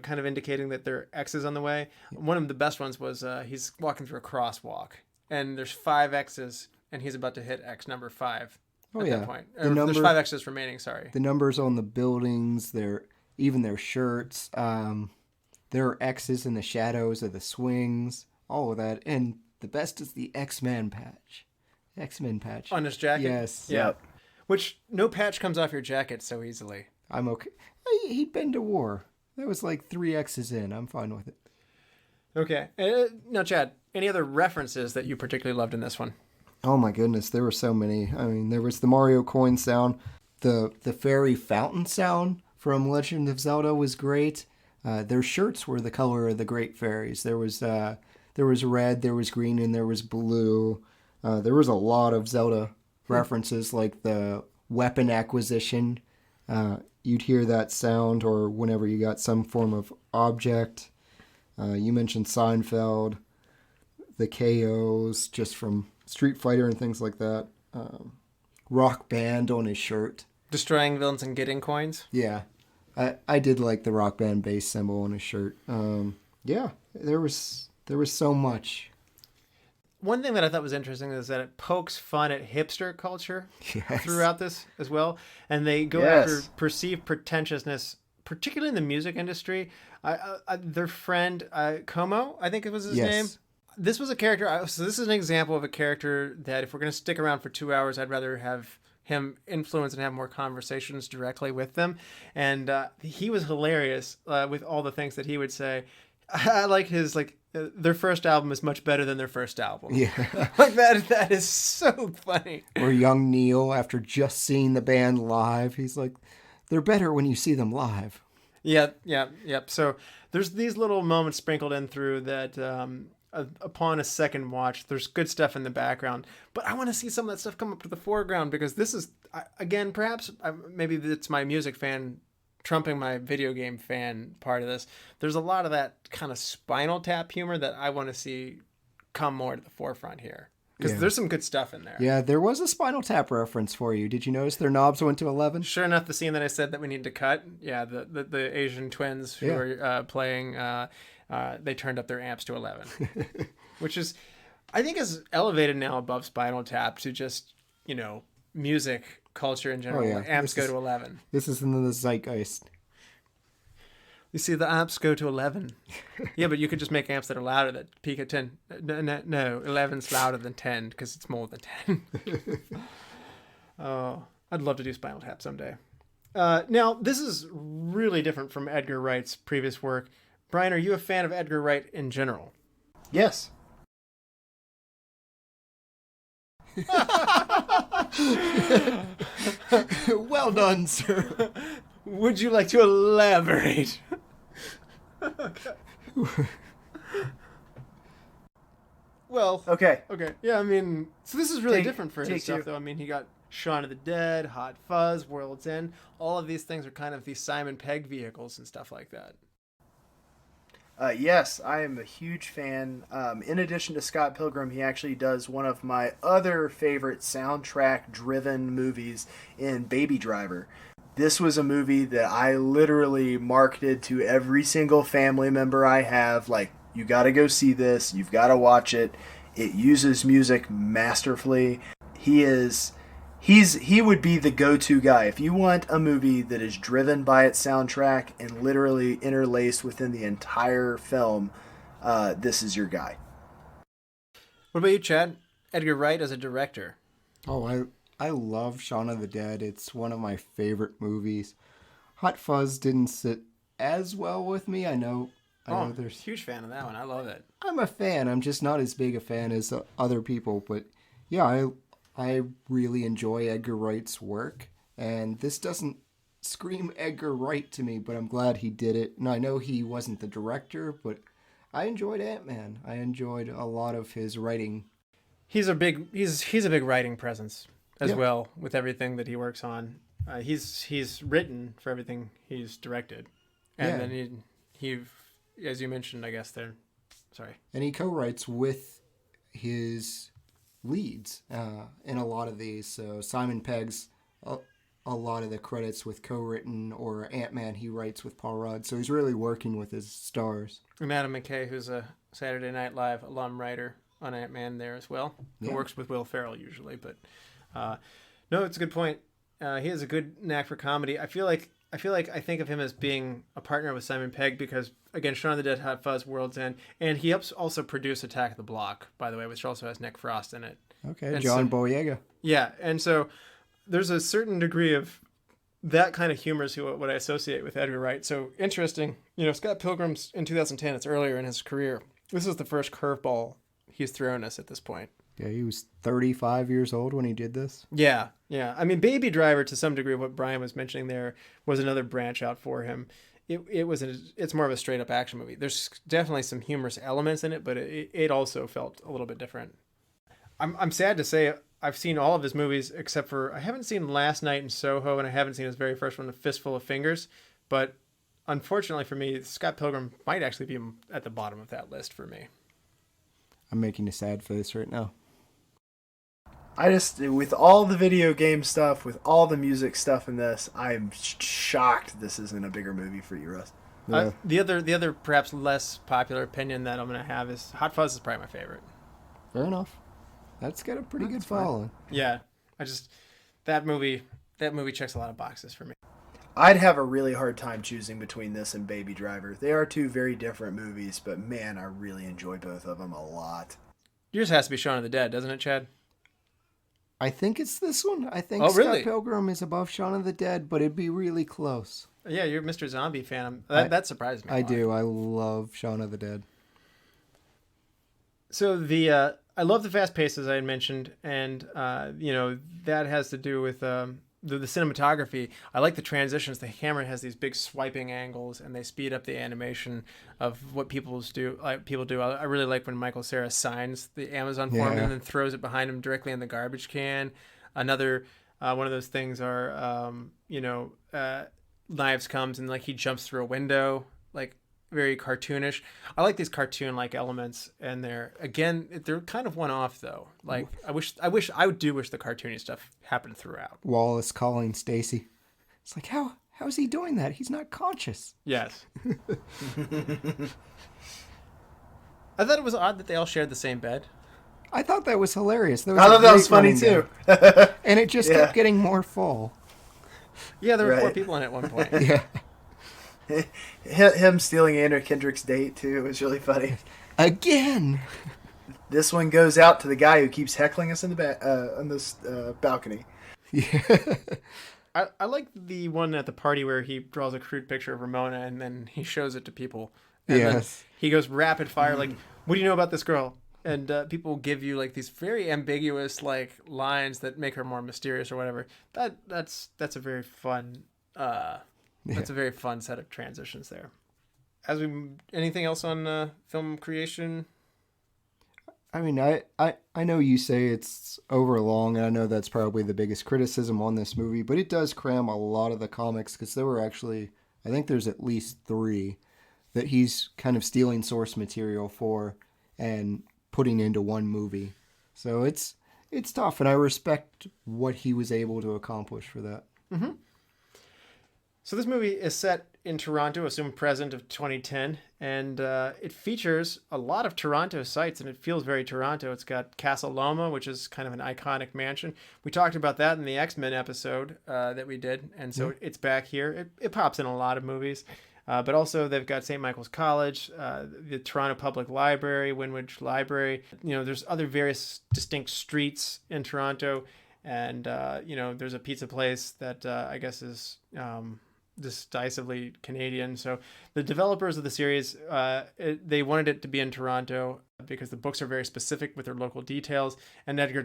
kind of indicating that there are X's on the way. One of the best ones was he's walking through a crosswalk, and there's 5 X's, and he's about to hit X number 5 at that point. There's 5 X's remaining, sorry. The numbers on the buildings, even their shirts. There are X's in the shadows of the swings, all of that. And the best is the X-Men patch. X-Men patch. On his jacket? Yes. Yeah. Which, no patch comes off your jacket so easily. I'm okay. He'd been to war. That was like 3 X's in. I'm fine with it. Okay. Now, Chad, any other references that you particularly loved in this one? Oh my goodness, there were so many. I mean, there was the Mario coin sound. The fairy fountain sound from Legend of Zelda was great. Their shirts were the color of the Great Fairies. There was red, there was green, and there was blue. There was a lot of Zelda references, like the weapon acquisition. You'd hear that sound, or whenever you got some form of object. You mentioned Seinfeld, the KOs, just from Street Fighter and things like that. Rock Band on his shirt. Destroying villains and getting coins? Yeah. I did like the Rock Band bass symbol on his shirt. Yeah, there was so much. one thing that I thought was interesting is that it pokes fun at hipster culture throughout this as well. And they go after perceived pretentiousness, particularly in the music industry. Their friend, Como, I think it was his name. This was a character. So this is an example of a character that if we're going to stick around for 2 hours, I'd rather have him influence and have more conversations directly with them. And he was hilarious with all the things that he would say. I like his, their first album is much better than their first album. Yeah. That is so funny. Or young Neil, after just seeing the band live, he's like, they're better when you see them live. Yep. So there's these little moments sprinkled in through that upon a second watch, there's good stuff in the background. But I want to see some of that stuff come up to the foreground because this is, again, perhaps maybe it's my music fan trumping my video game fan part of this. There's a lot of that kind of Spinal Tap humor that I want to see come more to the forefront here. Because there's some good stuff in there. Yeah, there was a Spinal Tap reference for you. Did you notice their knobs went to 11? Sure enough, the scene that I said that we need to cut, the Asian twins who were playing, they turned up their amps to 11. Which is, I think, is elevated now above Spinal Tap to just, music culture in general. Amps go to 11. This is in the zeitgeist. You see, the amps go to 11. Yeah, but you could just make amps that are louder that peak at 10. No, 11's louder than 10 because it's more than 10. Oh, I'd love to do Spinal Tap someday. Now, this is really different from Edgar Wright's previous work. Bryan, are you a fan of Edgar Wright in general? Yes. Well done, sir. Would you like to elaborate? Well, okay. Yeah, I mean, so this is really different for his stuff, though. I mean, he got Shaun of the Dead, Hot Fuzz, World's End. All of these things are kind of these Simon Pegg vehicles and stuff like that. Yes, I am a huge fan. In addition to Scott Pilgrim, he actually does one of my other favorite soundtrack-driven movies in Baby Driver. This was a movie that I literally marketed to every single family member I have. Like, you got to go see this. You've got to watch it. It uses music masterfully. He would be the go-to guy. If you want a movie that is driven by its soundtrack and literally interlaced within the entire film, this is your guy. What about you, Chad? Edgar Wright as a director. Oh, I love Shaun of the Dead. It's one of my favorite movies. Hot Fuzz didn't sit as well with me. I know there's a huge fan of that one. I love it. I'm a fan. I'm just not as big a fan as other people. But yeah, I really enjoy Edgar Wright's work. And this doesn't scream Edgar Wright to me, but I'm glad he did it. And I know he wasn't the director, but I enjoyed Ant-Man. I enjoyed a lot of his writing. He's a big writing presence as well with everything that he works on. He's written for everything he's directed, and then he as you mentioned, I guess there. Sorry. And he co-writes with his leads in a lot of these. So Simon Pegg's a lot of the credits with co-written, or Ant-Man he writes with Paul Rudd. So he's really working with his stars. And Adam McKay, who's a Saturday Night Live alum writer on Ant-Man there as well. Who works with Will Ferrell usually, but. No, it's a good point. He has a good knack for comedy. I feel like I think of him as being a partner with Simon Pegg because, again, Shaun of the Dead, Hot Fuzz, World's End, and he helps also produce Attack of the Block, by the way, which also has Nick Frost in it. Okay, and John Boyega. Yeah, and so there's a certain degree of that kind of humor is what I associate with Edgar Wright. So interesting. Scott Pilgrim's in 2010. It's earlier in his career. This is the first curveball he's thrown us at this point. Yeah, he was 35 years old when he did this. Yeah. I mean, Baby Driver, to some degree, what Bryan was mentioning there, was another branch out for him. It's more of a straight up action movie. There's definitely some humorous elements in it, but it also felt a little bit different. I'm sad to say I've seen all of his movies except for I haven't seen Last Night in Soho, and I haven't seen his very first one, A Fistful of Fingers. But unfortunately for me, Scott Pilgrim might actually be at the bottom of that list for me. I'm making a sad face right now. With all the video game stuff, with all the music stuff in this, I'm shocked this isn't a bigger movie for you, Russ. The other perhaps less popular opinion that I'm going to have is Hot Fuzz is probably my favorite. Fair enough. That's got a pretty good following. Yeah, that movie checks a lot of boxes for me. I'd have a really hard time choosing between this and Baby Driver. They are two very different movies, but man, I really enjoy both of them a lot. Yours has to be Shaun of the Dead, doesn't it, Chad? I think it's this one. I think really? Scott Pilgrim is above Shaun of the Dead, but it'd be really close. Yeah, you're a Mr. Zombie fan. That surprised me. I do. I love Shaun of the Dead. So I love the fast pace, as I had mentioned, and that has to do with the cinematography. I like the transitions. The camera has these big swiping angles, and they speed up the animation of what people do. I really like when Michael Cera signs the Amazon form and then throws it behind him directly in the garbage can. Another one of those things are, Knives comes and like he jumps through a window, like very cartoonish. I like these cartoon-like elements, and they're kind of one-off though. Like I do wish the cartoony stuff happened throughout. Wallace calling Stacy. It's like how's he doing that? He's not conscious. Yes. I thought it was odd that they all shared the same bed. I thought that was hilarious. I thought that was funny too. And it just kept getting more full. Yeah, there were 4 people in it at one point. Yeah. Him stealing Anna Kendrick's date too was really funny. Again. This one goes out to the guy who keeps heckling us in the on this balcony. Yeah. I like the one at the party where he draws a crude picture of Ramona and then he shows it to people. And then he goes rapid fire, like, "What do you know about this girl?" And people give you like these very ambiguous like lines that make her more mysterious or whatever. That's a very fun. That's a very fun set of transitions there. Anything else on film creation? I mean, I know you say it's overlong, and I know that's probably the biggest criticism on this movie, but it does cram a lot of the comics, because there were actually, I think there's at least 3 that he's kind of stealing source material for and putting into one movie. So it's tough, and I respect what he was able to accomplish for that. Mm-hmm. So this movie is set in Toronto, assumed present of 2010, and it features a lot of Toronto sites, and it feels very Toronto. It's got Castle Loma, which is kind of an iconic mansion. We talked about that in the X-Men episode that we did, and so it's back here. It pops in a lot of movies, but also they've got St. Michael's College, the Toronto Public Library, Winwich Library. There's other various distinct streets in Toronto, and there's a pizza place that I guess is decisively Canadian. So the developers of the series, they wanted it to be in Toronto because the books are very specific with their local details, and Edgar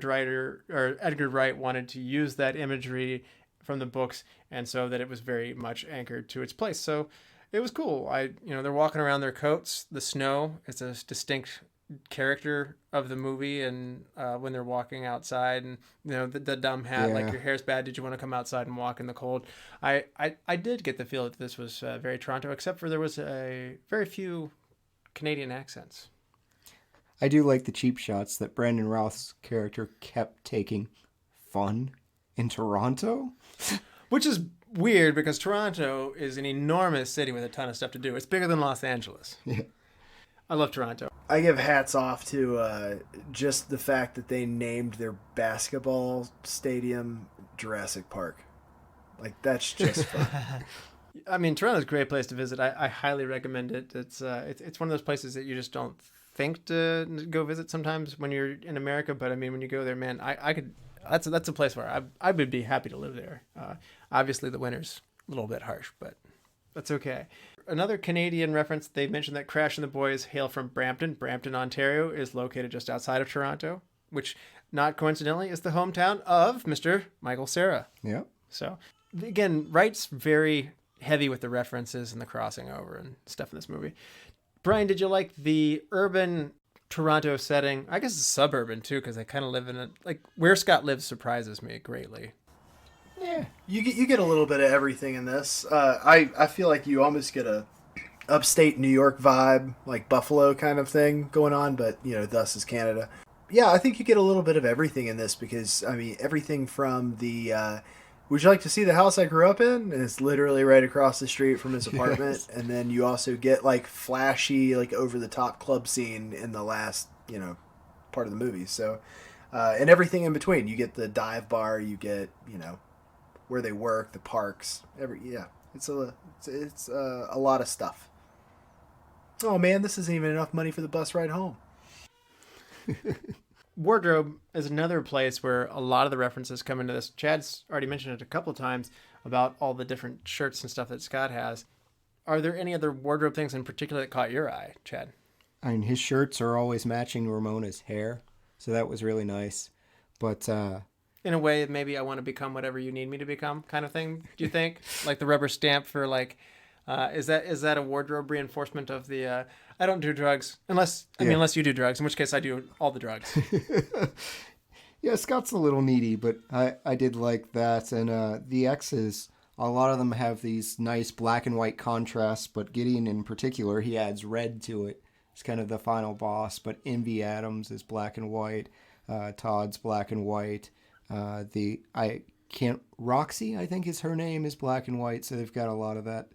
Wright wanted to use that imagery from the books, and so that it was very much anchored to its place. So it was cool. They're walking around their coats. The snow is a distinct character of the movie, and when they're walking outside, and the dumb hat, like, your hair's bad, did you want to come outside and walk in the cold? I did get the feel that this was very Toronto, except for there was a very few Canadian accents. I do like the cheap shots that Brandon Routh's character kept taking. Fun in Toronto? Which is weird, because Toronto is an enormous city with a ton of stuff to do. It's bigger than Los Angeles. Yeah. I love Toronto. I give hats off to just the fact that they named their basketball stadium Jurassic Park. Like, that's just fun. I mean, Toronto's a great place to visit. I highly recommend it. It's one of those places that you just don't think to go visit sometimes when you're in America. But I mean, when you go there, man, I could. That's a place where I would be happy to live there. Obviously, the winter's a little bit harsh, but that's okay. Another Canadian reference, they mentioned that Crash and the boys hail from Brampton. Brampton, Ontario is located just outside of Toronto, which, not coincidentally, is the hometown of Mr. Michael Cera. Yeah. So, again, Wright's very heavy with the references and the crossing over and stuff in this movie. Brian, did you like the urban Toronto setting? I guess it's suburban, too, because they kind of live in a... Like, where Scott lives surprises me greatly. Yeah, you get a little bit of everything in this. I feel like you almost get a upstate New York vibe, like Buffalo kind of thing going on, but thus is Canada. Yeah, I think you get a little bit of everything in this, because I mean, everything from the would you like to see the house I grew up in? And it's literally right across the street from his apartment. Yes. And then you also get like flashy, like over the top club scene in the last part of the movie. So, and everything in between. You get the dive bar, you get, where they work, the parks, it's a lot of stuff. Oh man, this isn't even enough money for the bus ride home. Wardrobe is another place where a lot of the references come into this. Chad's already mentioned it a couple of times about all the different shirts and stuff that Scott has. Are there any other wardrobe things in particular that caught your eye, Chad? I mean, his shirts are always matching Ramona's hair, so that was really nice. But in a way, maybe I want to become whatever you need me to become, kind of thing. Do you think, like the rubber stamp for like, is that a wardrobe reinforcement of the I don't do drugs unless you do drugs, in which case I do all the drugs. Yeah, Scott's a little needy, but I did like that. And the X's, a lot of them have these nice black and white contrasts, but Gideon in particular, he adds red to it. It's kind of the final boss, but Envy Adams is black and white. Todd's black and white. Roxy, I think is her name, is black and white, so they've got a lot of that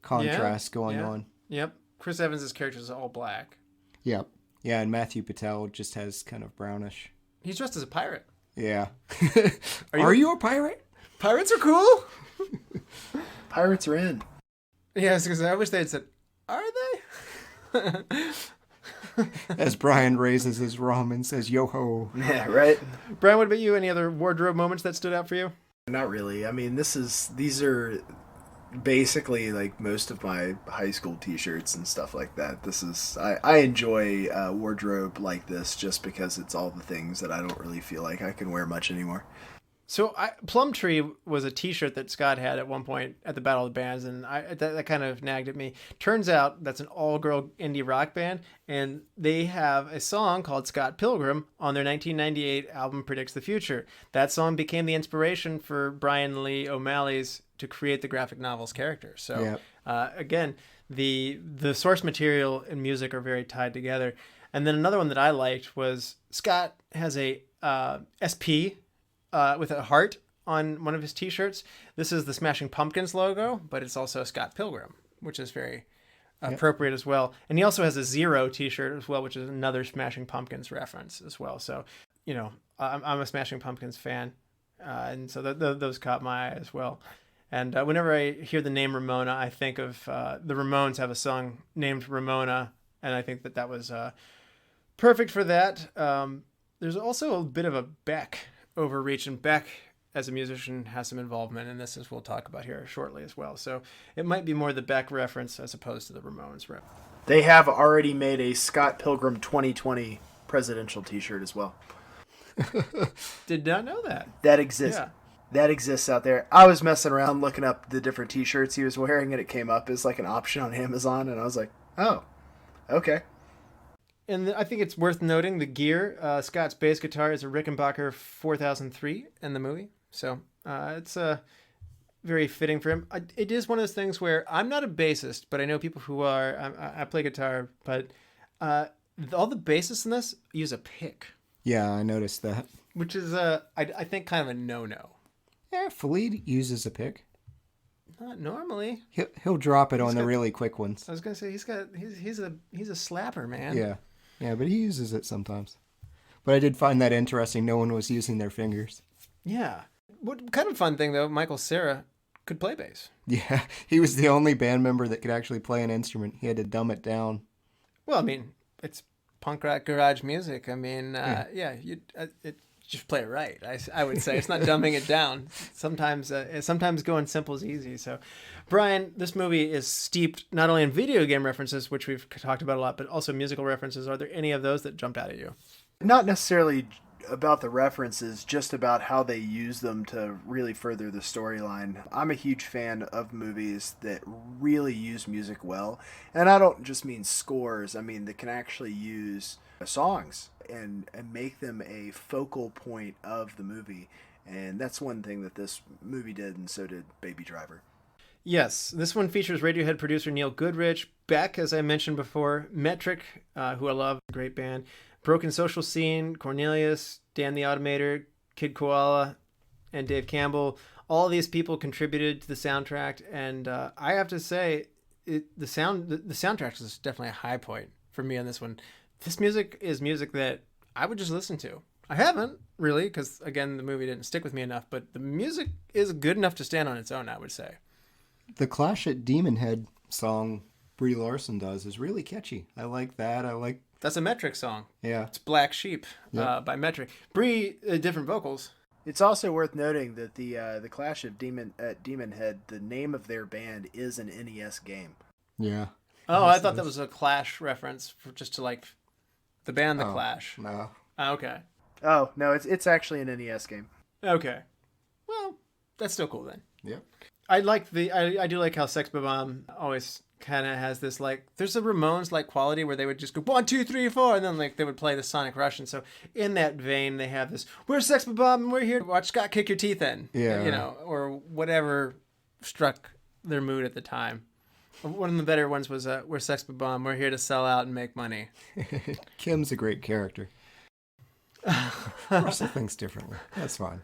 contrast going on. Yep. Chris Evans' character is all black. Yep. Yeah, and Matthew Patel just has kind of brownish. He's dressed as a pirate. Yeah. Are you a pirate? Pirates are cool. Pirates are in. Yes, because I wish they had said, are they? As Bryan raises his rum and says, yo ho. Yeah, right? Bryan, what about you? Any other wardrobe moments that stood out for you? Not really. I mean, these are basically like most of my high school t-shirts and stuff like that. I enjoy wardrobe like this just because it's all the things that I don't really feel like I can wear much anymore. So Plum Tree was a t-shirt that Scott had at one point at the Battle of the Bands, and that kind of nagged at me. Turns out that's an all-girl indie rock band, and they have a song called Scott Pilgrim on their 1998 album Predicts the Future. That song became the inspiration for Brian Lee O'Malley's to create the graphic novel's character. So again, the source material and music are very tied together. And then another one that I liked was Scott has a SP with a heart on one of his t-shirts. This is the Smashing Pumpkins logo, but it's also a Scott Pilgrim, which is very appropriate as well. And he also has a Zero t-shirt as well, which is another Smashing Pumpkins reference as well. So, I'm a Smashing Pumpkins fan, and so those caught my eye as well. And whenever I hear the name Ramona, I think of the Ramones have a song named Ramona, and I think that was perfect for that. There's also a bit of a Beck overreach, and Beck as a musician has some involvement in this, as we'll talk about here shortly as well. So it might be more the Beck reference as opposed to the Ramones rep. They have already made a Scott Pilgrim 2020 presidential t-shirt as well. Did not know that. That exists. Yeah. That exists out there. I was messing around looking up the different t-shirts he was wearing, and it came up as like an option on Amazon, and I was like, oh, okay. And I think it's worth noting the gear. Scott's bass guitar is a Rickenbacker 4003 in the movie. So it's very fitting for him. It is one of those things where I'm not a bassist, but I know people who are. I play guitar, but all the bassists in this use a pick. Yeah, I noticed that. Which is, I think, kind of a no-no. Yeah, Philippe uses a pick. Not normally. He'll drop it on the really quick ones. I was gonna say he's a slapper, man. Yeah, but he uses it sometimes. But I did find that interesting. No one was using their fingers. Yeah. What kind of fun thing though? Michael Cera could play bass. Yeah, he was the only band member that could actually play an instrument. He had to dumb it down. Well, I mean, it's punk rock garage music. I mean, it just play it right. I would say it's not dumbing it down. Sometimes going simple is easy. So, Bryan, this movie is steeped not only in video game references, which we've talked about a lot, but also musical references. Are there any of those that jumped out at you? Not necessarily about the references, just about how they use them to really further the storyline. I'm a huge fan of movies that really use music well, and I don't just mean scores. I mean that can actually use songs and make them a focal point of the movie, and that's one thing that this movie did, and so did Baby Driver. Yes, this one features Radiohead producer Neil Goodrich, Beck, as I mentioned before, Metric, who I love, great band, Broken Social Scene, Cornelius, Dan the Automator, Kid Koala, and Dave Campbell. All of these people contributed to the soundtrack, and I have to say, the soundtrack is definitely a high point for me on this one. This music is music that I would just listen to. I haven't really, because again, the movie didn't stick with me enough. But the music is good enough to stand on its own, I would say. The Clash at Demon Head song Brie Larson does is really catchy. I like that. That's a Metric song. Yeah. It's Black Sheep Yep. by Metric. Brie, different vocals. It's also worth noting that the Clash of Demon Head, the name of their band is an NES game. Yeah. Oh, I thought that was a Clash reference for just to like the band The Clash. No. Okay. Oh no, it's actually an NES game. Okay. Well, that's still cool then. Yeah. I do like how Sex Bomb always kind of has this like, there's a Ramones like quality where they would just go 1, 2, 3, 4, and then like they would play the Sonic Rush. And so in that vein, they have this, we're Sex Bomb and we're here to watch Scott kick your teeth in. Yeah. You know, or whatever struck their mood at the time. One of the better ones was we're Sex Bomb, we're here to sell out and make money. Kim's a great character. Russell thinks differently. That's fine.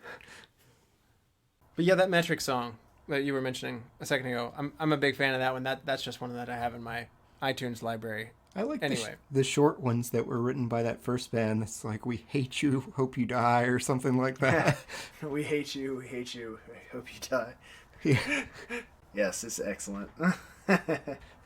But yeah, that Metric song that you were mentioning a second ago, I'm a big fan of that one. That's just one that I have in my iTunes library. I like Anyway. the short ones that were written by that first band. It's like, we hate you, hope you die, or something like that. We hate you, I hope you die. Yeah. Yes, it's excellent.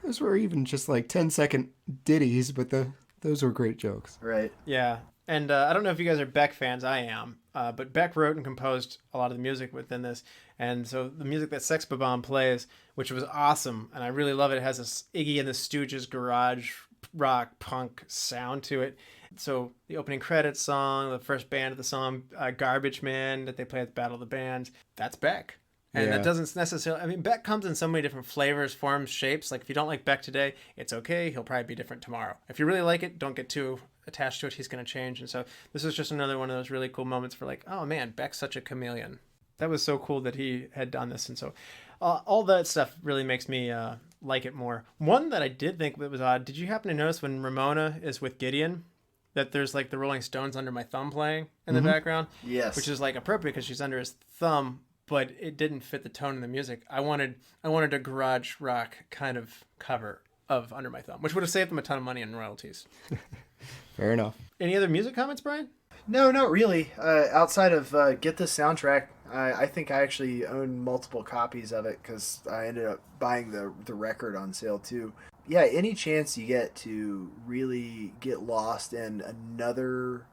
Those were even just like 10-second ditties, but those were great jokes. Right. Yeah. And I don't know if you guys are Beck fans. I am. But Beck wrote and composed a lot of the music within this. And so the music that Sex Bomb plays, which was awesome, and I really love it. It has this Iggy and the Stooges garage rock punk sound to it. So the opening credits song, the first band of the song, Garbage Man, that they play at the Battle of the Bands, that's Beck. And Yeah. that doesn't necessarily... I mean, Beck comes in so many different flavors, forms, shapes. Like, if you don't like Beck today, it's okay. He'll probably be different tomorrow. If you really like it, don't get too attached to it. He's going to change. And so this is just another one of those really cool moments for like, oh, man, Beck's such a chameleon. That was so cool that he had done this. And so all that stuff really makes me like it more. One that I did think that was odd, did you happen to notice when Ramona is with Gideon that there's like the Rolling Stones Under My Thumb playing in the background? Yes. Which is like appropriate because she's under his thumb, but it didn't fit the tone of the music. I wanted a garage rock kind of cover of Under My Thumb, which would have saved them a ton of money in royalties. Fair enough. Any other music comments, Brian? No, not really. Outside of Get This Soundtrack, I think I actually own multiple copies of it because I ended up buying the record on sale too. Yeah, any chance you get to really get lost in another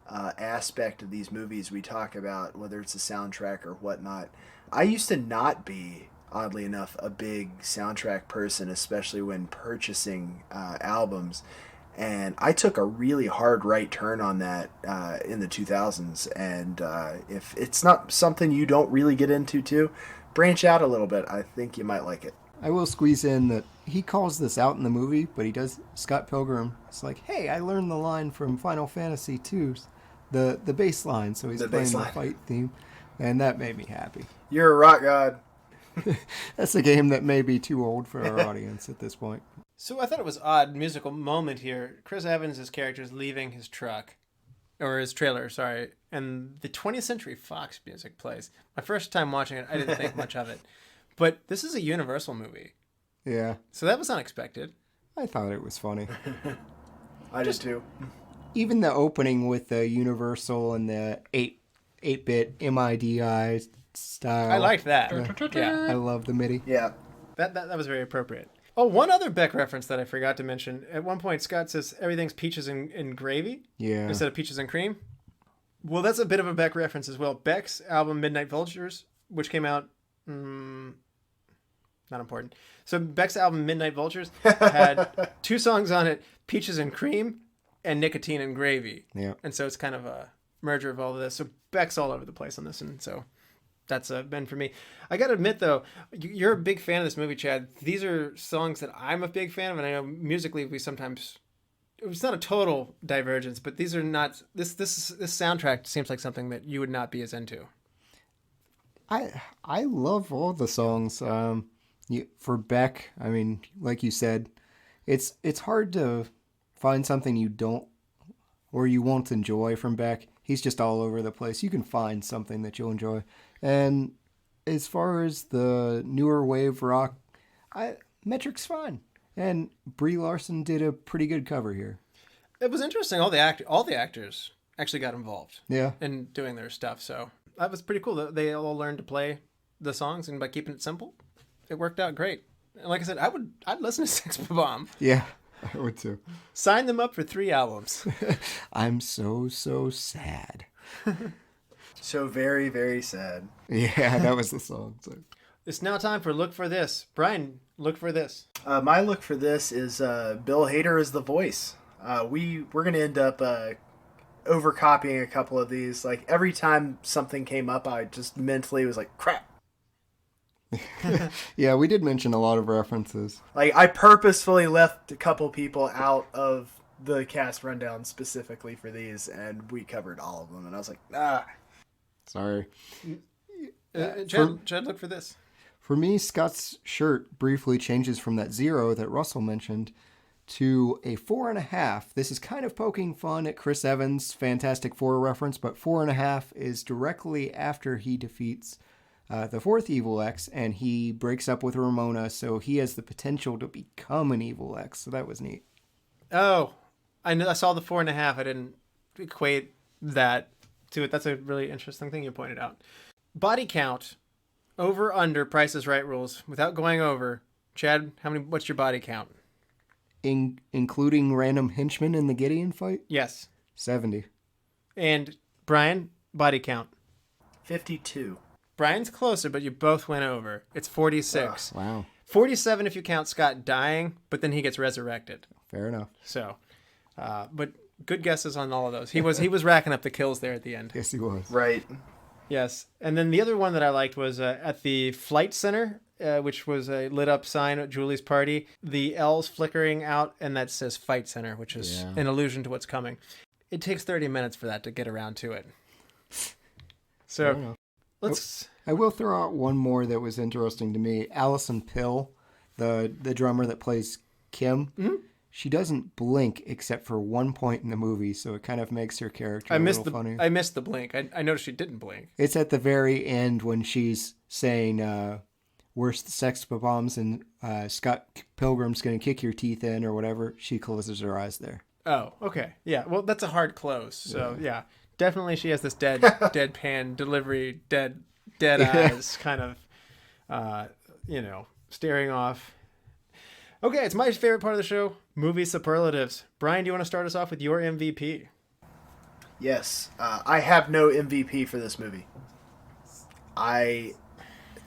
aspect of these movies we talk about, whether it's a soundtrack or whatnot. I used to not be, oddly enough, a big soundtrack person, especially when purchasing albums. And I took a really hard right turn on that in the 2000s. And if it's not something you don't really get into too, branch out a little bit. I think you might like it. I will squeeze in that he calls this out in the movie, but he does, Scott Pilgrim, it's like, hey, I learned the line from Final Fantasy II, the bass line, so he's The playing bass the line. fight theme, and that made me happy. You're a rock god. That's a game that may be too old for our audience at this point. So I thought it was odd musical moment here. Chris Evans' character is leaving his truck, or his trailer, sorry, and the 20th Century Fox music plays. My first time watching it, I didn't think much of it. But this is a Universal movie, Yeah, so that was unexpected. I thought it was funny. I did too. Even the opening with the Universal and the 8-bit MIDI style. I liked that. Yeah, I love the MIDI. Yeah. that was very appropriate. Oh, one other Beck reference that I forgot to mention. At one point, Scott says everything's peaches and gravy Yeah. instead of peaches and cream. Well, that's a bit of a Beck reference as well. Beck's album Midnight Vultures, which came out... not important. So Beck's album Midnight Vultures had 2 songs on it, Peaches and Cream and Nicotine and Gravy. Yeah. And so it's kind of a merger of all of this. So Beck's all over the place on this, and so that's been for me. I got to admit, though, you're a big fan of this movie, Chad. These are songs that I'm a big fan of, and I know musically we sometimes... It's not a total divergence, but these are not... This soundtrack seems like something that you would not be as into. I love all the songs. For Beck, I mean, like you said, it's hard to find something you don't or you won't enjoy from Beck. He's just all over the place. You can find something that you'll enjoy. And as far as the newer wave rock, Metric's fine. And Brie Larson did a pretty good cover here. It was interesting. All the actors actually got involved. Yeah. In doing their stuff. So that was pretty cool. They all learned to play the songs, and by keeping it simple, it worked out great. And like I said, I'd listen to Sex Bomb. Yeah, I would too. Sign them up for 3 albums. I'm so sad. So very, very sad. Yeah, that was the song. So. It's now time for Look for This. Brian, look for this. My look for this is Bill Hader as the voice. We're going to end up overcopying a couple of these. Like, every time something came up, I just mentally was like, crap. Yeah, we did mention a lot of references. Like, I purposefully left a couple people out of the cast rundown specifically for these, and we covered all of them. And I was like, ah. Sorry. Chad, look for this. For me, Scott's shirt briefly changes from that 0 that Russell mentioned to a 4.5. This is kind of poking fun at Chris Evans' Fantastic Four reference, but 4.5 is directly after he defeats the 4th Evil X, and he breaks up with Ramona, so he has the potential to become an Evil X. So that was neat. Oh, I saw the 4.5. I didn't equate that to it. That's a really interesting thing you pointed out. Body count, over, under, Price is Right rules, without going over. Chad, what's your body count? Including random henchmen in the Gideon fight? Yes. 70. And Brian, body count? 52. Brian's closer, but you both went over. It's 46. Wow. 47 if you count Scott dying, but then he gets resurrected. Fair enough. So, but good guesses on all of those. He was racking up the kills there at the end. Yes, he was. Right. Yes. And then the other one that I liked was at the flight center, which was a lit up sign at Julie's party. The L's flickering out, and that says Fight Center, which is an allusion to what's coming. It takes 30 minutes for that to get around to it. So I will throw out one more that was interesting to me. Alison Pill, the drummer that plays Kim, she doesn't blink except for one point in the movie, so it kind of makes her character a little funny. I missed the blink. I noticed she didn't blink. It's at the very end when she's saying, worst sex bombs and Scott Pilgrim's going to kick your teeth in or whatever. She closes her eyes there. Oh, okay. Yeah, well, that's a hard close. So, yeah. Definitely she has this deadpan delivery, dead eyes kind of, staring off. Okay, it's my favorite part of the show, movie superlatives. Brian, do you want to start us off with your MVP? Yes. I have no MVP for this movie. I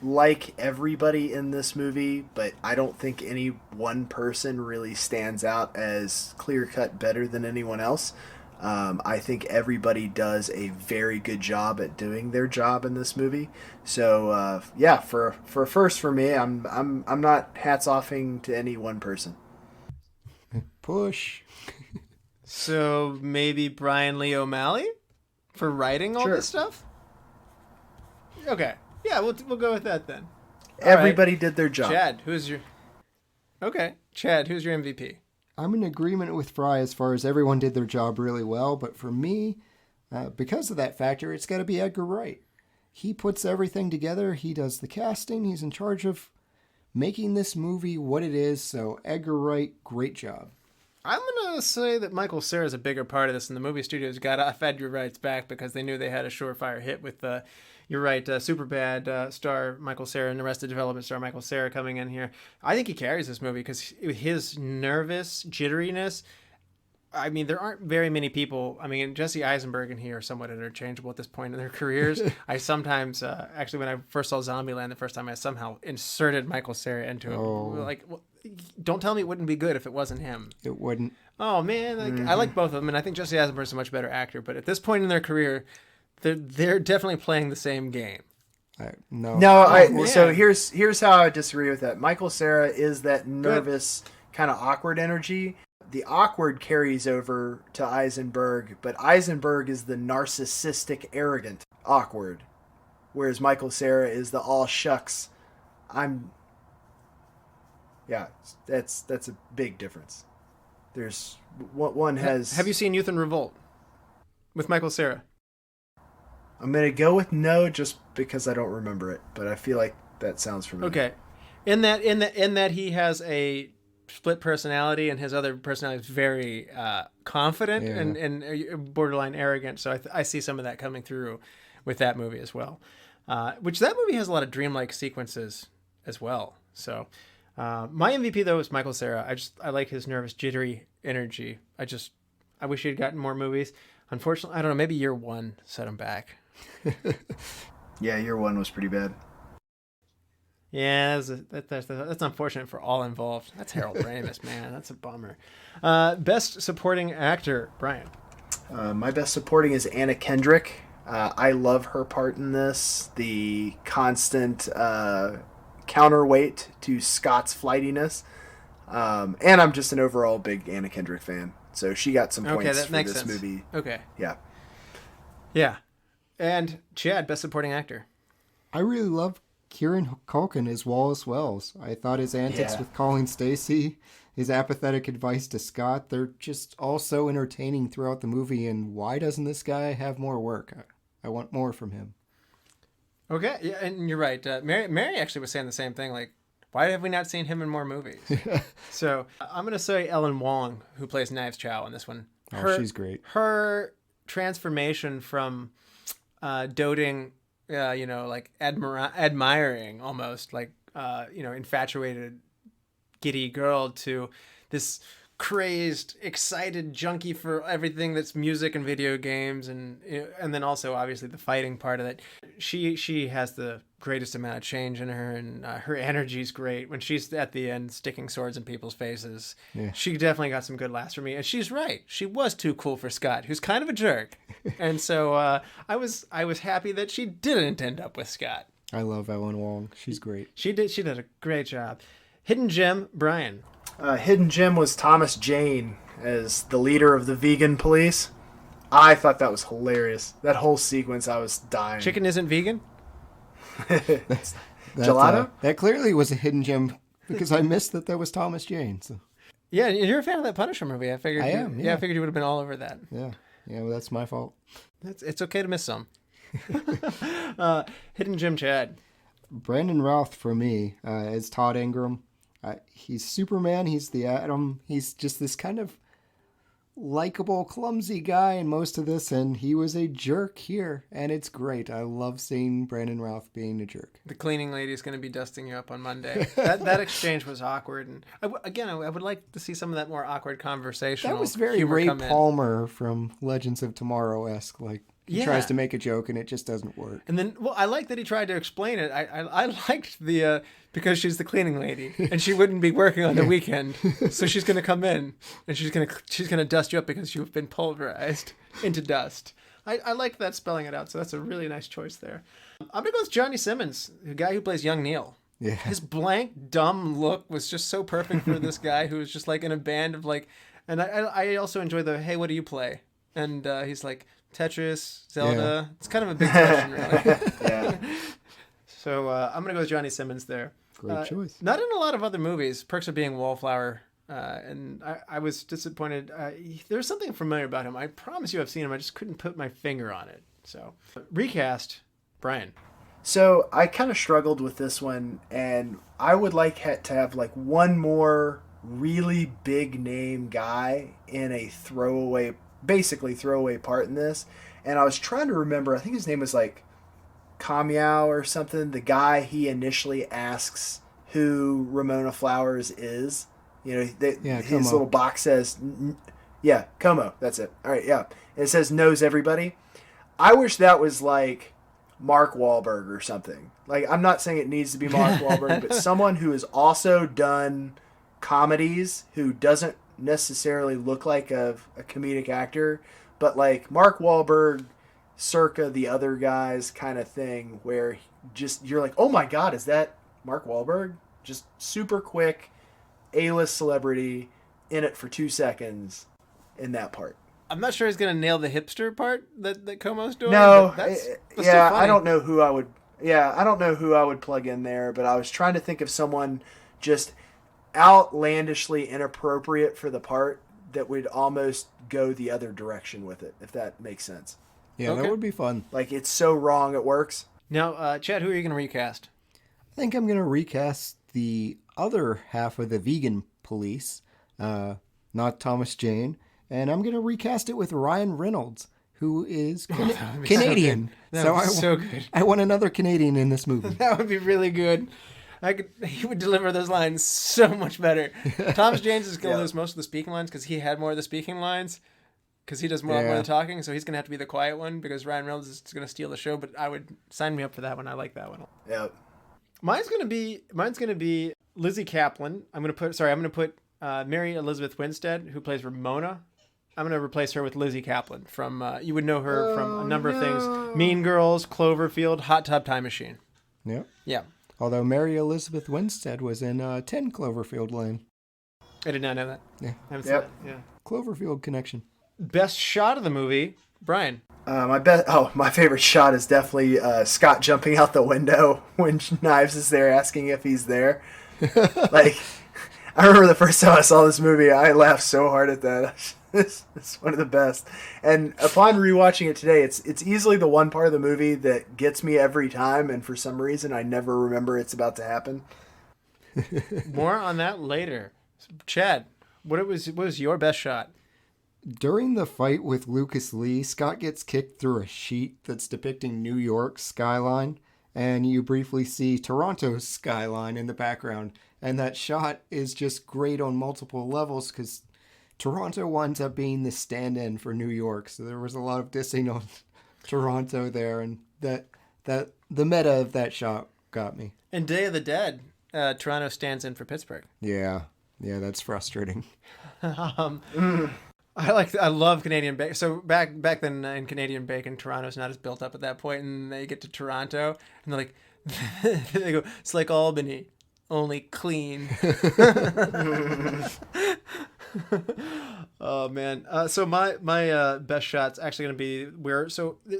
like everybody in this movie, but I don't think any one person really stands out as clear-cut better than anyone else. I think everybody does a very good job at doing their job in this movie. So for a first for me, I'm not hats offing to any one person. Push. So maybe Brian Lee O'Malley for writing all this stuff? Okay. Yeah, we'll go with that then. Everybody did their job. Chad, who's your MVP? I'm in agreement with Frye as far as everyone did their job really well, but for me, because of that factor, it's got to be Edgar Wright. He puts everything together. He does the casting. He's in charge of making this movie what it is. So Edgar Wright, great job. I'm going to say that Michael Cera is a bigger part of this, and the movie studios got off Edgar Wright's back because they knew they had a surefire hit with you're right, Superbad star Michael Cera and Arrested Development star Michael Cera coming in here. I think he carries this movie because his nervous jitteriness. I mean, there aren't very many people. I mean, Jesse Eisenberg and he are somewhat interchangeable at this point in their careers. I sometimes, actually, when I first saw Zombieland the first time, I somehow inserted Michael Cera into it. Like, well, don't tell me it wouldn't be good if it wasn't him. It wouldn't. Oh man, I like both of them, and I think Jesse Eisenberg's a much better actor. But at this point in their career, they're definitely playing the same game. So here's how I disagree with that. Michael Cera is that nervous, kind of awkward energy. The awkward carries over to Eisenberg, but Eisenberg is the narcissistic, arrogant, awkward, whereas Michael Cera is the all shucks. That's a big difference. There's one has. Have you seen Youth and Revolt with Michael Cera? I'm gonna go with no, just because I don't remember it, but I feel like that sounds familiar. Okay, in that he has a split personality, and his other personality is very confident and borderline arrogant. So I see some of that coming through with that movie as well. Which that movie has a lot of dreamlike sequences as well. So my MVP though is Michael Cera. I like his nervous, jittery energy. I wish he had gotten more movies. Unfortunately, I don't know. Maybe Year One set him back. Yeah, Year One was pretty bad. Yeah, that's unfortunate for all involved. That's Harold Ramis, man. That's a bummer. Best supporting actor, Bryan. My best supporting is Anna Kendrick. I love her part in this. The constant counterweight to Scott's flightiness. And I'm just an overall big Anna Kendrick fan. So she got some points for this movie. Okay. Yeah. Yeah. And Chad, best supporting actor. I really love Kieran Culkin as Wallace Wells. I thought his antics with calling Stacy, his apathetic advice to Scott, they're just all so entertaining throughout the movie. And why doesn't this guy have more work? I want more from him. Okay, yeah, and you're right. Mary actually was saying the same thing. Like, why have we not seen him in more movies? So I'm going to say Ellen Wong, who plays Knives Chow in this one. She's great. Her transformation from doting, like admiring almost, like, infatuated, giddy girl to this crazed, excited junkie for everything that's music and video games, and then also obviously the fighting part of it. She has the greatest amount of change in her, and her energy's great when she's at the end sticking swords in people's faces. Yeah. She definitely got some good laughs from me, and she's right. She was too cool for Scott, who's kind of a jerk, and so I was happy that she didn't end up with Scott. I love Ellen Wong. She's great. She did a great job. Hidden gem, Bryan. Hidden gem was Thomas Jane as the leader of the vegan police. I thought that was hilarious. That whole sequence, I was dying. Chicken isn't vegan? Gelato? That clearly was a hidden gem because I missed that was Thomas Jane. So. Yeah, you're a fan of that Punisher movie. I figured I figured you would have been all over that. Yeah, well, that's my fault. It's okay to miss some. Hidden gem, Chad. Brandon Routh for me as Todd Ingram. He's Superman. He's the Atom. He's just this kind of likable, clumsy guy in most of this, and he was a jerk here, and it's great. I love seeing Brandon Routh being a jerk. The cleaning lady is going to be dusting you up on Monday. that exchange was awkward, and I would like to see some of that more awkward conversational. That was very Ray Palmer from Legends of Tomorrow-esque, like. He tries to make a joke and it just doesn't work. And then, I like that he tried to explain it. I liked the because she's the cleaning lady and she wouldn't be working on the weekend, so she's going to come in and she's going to dust you up because you've been pulverized into dust. I like that spelling it out. So that's a really nice choice there. I'm going to go with Johnny Simmons, the guy who plays young Neil. Yeah. His blank, dumb look was just so perfect for this guy who was just like in a band of like. And I also enjoy the hey, what do you play? And he's like. Tetris, Zelda. Yeah. It's kind of a big question, really. Yeah. So I'm going to go with Johnny Simmons there. Great choice. Not in a lot of other movies. Perks of Being Wallflower. And I was disappointed. There's something familiar about him. I promise you I've seen him. I just couldn't put my finger on it. So recast, Bryan. So I kind of struggled with this one, and I would like to have like one more really big name guy in a basically throwaway part in this, and I was trying to remember. I think his name was like Kamyao or something. The guy he initially asks who Ramona Flowers is. His Como. little box says, Como. That's it. All right, yeah. And it says knows everybody. I wish that was like Mark Wahlberg or something. Like, I'm not saying it needs to be Mark Wahlberg, but someone who has also done comedies who doesn't necessarily look like a comedic actor, but like Mark Wahlberg circa the other guys kind of thing, where you're like, oh my god, is that Mark Wahlberg? Just super quick A-list celebrity in it for 2 seconds in that part. I'm not sure he's gonna nail the hipster part that Como's doing. No, that's I don't know who I would. Yeah, I don't know who I would plug in there, but I was trying to think of someone just outlandishly inappropriate for the part that would almost go the other direction with it, if that makes sense. Yeah, okay. That would be fun. Like, it's so wrong it works. Now, Chad, who are you going to recast? I think I'm going to recast the other half of the vegan police, not Thomas Jane. And I'm going to recast it with Ryan Reynolds, who is Canadian. So good. I want another Canadian in this movie. That would be really good. He would deliver those lines so much better. Thomas James is going to lose most of the speaking lines because he had more of the speaking lines because he does more of the talking. So he's going to have to be the quiet one because Ryan Reynolds is going to steal the show. But I would sign me up for that one. I like that one. Yep. Mine's going to be Lizzie Kaplan. I'm going to put Mary Elizabeth Winstead, who plays Ramona. I'm going to replace her with Lizzie Kaplan from, you would know her from a number of things. Mean Girls, Cloverfield, Hot Tub Time Machine. Yeah. Yeah. Although Mary Elizabeth Winstead was in 10 Cloverfield Lane. I did not know that. Yeah. I haven't seen that. Yeah. Cloverfield connection. Best shot of the movie, Brian. My favorite shot is definitely Scott jumping out the window when Knives is there asking if he's there. Like, I remember the first time I saw this movie, I laughed so hard at that. It's one of the best. And upon rewatching it today, it's easily the one part of the movie that gets me every time, and for some reason I never remember it's about to happen. More on that later. Chad, what was your best shot? During the fight with Lucas Lee, Scott gets kicked through a sheet that's depicting New York's skyline, and you briefly see Toronto's skyline in the background. And that shot is just great on multiple levels because Toronto winds up being the stand-in for New York. So there was a lot of dissing on Toronto there, and that the meta of that shot got me. In Day of the Dead, Toronto stands in for Pittsburgh. Yeah, that's frustrating. I love Canadian bacon. So back then in Canadian bacon, Toronto's not as built up at that point, and they get to Toronto and they're like, they go, it's like Albany, only clean. Oh man. So my best shot's actually gonna be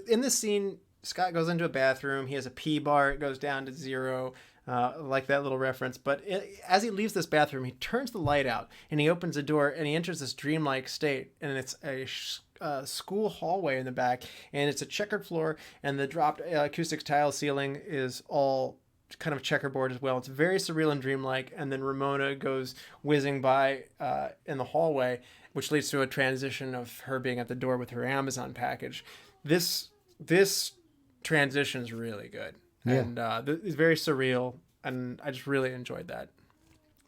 in this scene, Scott goes into a bathroom. He has a pee bar. It goes down to 0. Like that little reference. But as he leaves this bathroom, he turns the light out and he opens a door and he enters this dreamlike state. And it's a school hallway in the back, and it's a checkered floor, and the dropped acoustic tile ceiling is all kind of checkerboard as well. It's very surreal and dreamlike. And then Ramona goes whizzing by in the hallway, which leads to a transition of her being at the door with her Amazon package. This transition is really good. Yeah. And it's very surreal, and I just really enjoyed that.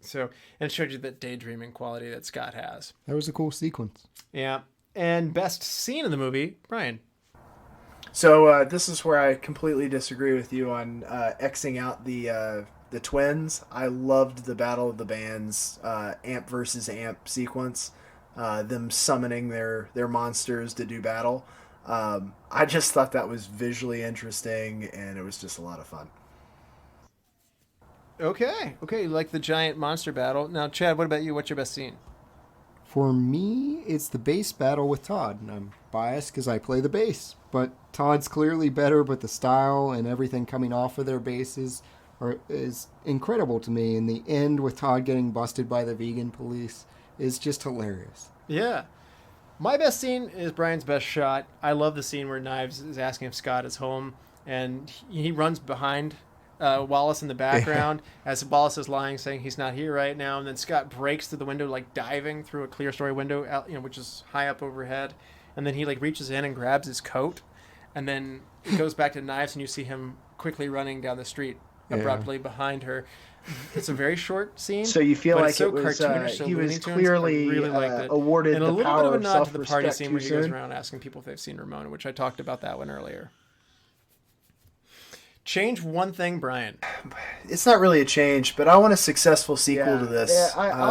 So, and it showed you that daydreaming quality that Scott has. That was a cool sequence. Yeah. And best scene in the movie, Brian. So this is where I completely disagree with you on Xing out the twins. I loved the Battle of the Bands, Amp versus Amp sequence, them summoning their monsters to do battle. I just thought that was visually interesting, and it was just a lot of fun. Okay, like the giant monster battle. Now, Chad, what about you? What's your best scene? For me, it's the bass battle with Todd, and I'm biased because I play the bass. But Todd's clearly better, but the style and everything coming off of their basses is incredible to me. And the end with Todd getting busted by the vegan police is just hilarious. Yeah. My best scene is Brian's best shot. I love the scene where Knives is asking if Scott is home, and he runs behind Wallace in the background as Wallace is lying, saying he's not here right now, and then Scott breaks through the window, like diving through a clear story window, which is high up overhead, and then he reaches in and grabs his coat, and then it goes back to Knives, and you see him quickly running down the street abruptly behind her. It's a very short scene. So you feel like so it was cartoonish, so he was Looney Tunes. clearly really liked it. Awarded and a the little power bit of a of nod to the party self-respect scene too where he goes soon. around asking people if they've seen Ramona, which I talked about that one earlier. Change one thing, Brian. It's not really a change, but I want a successful sequel to this.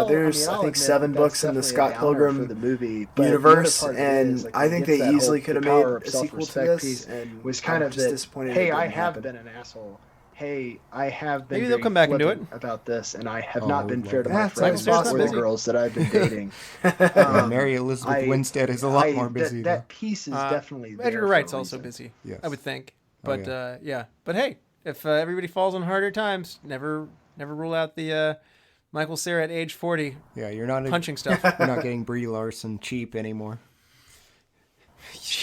There's, I think, 7 books in the Scott Pilgrim the movie, universe, and I think they easily could have made a sequel to this. And was kind of just disappointed. Hey, I have been an asshole. Hey, I have been. Maybe they'll come back and do it about this, and I have not been fair to my That's friends possible. or the girls that I've been dating. Mary Elizabeth Winstead is a lot more busy. That piece is definitely there. Edgar for Wright's a also reason. busy, Yes. I would think. But but hey, if everybody falls on harder times, never rule out the Michael Cera at age 40. Yeah, you're not punching stuff. You're not getting Brie Larson cheap anymore.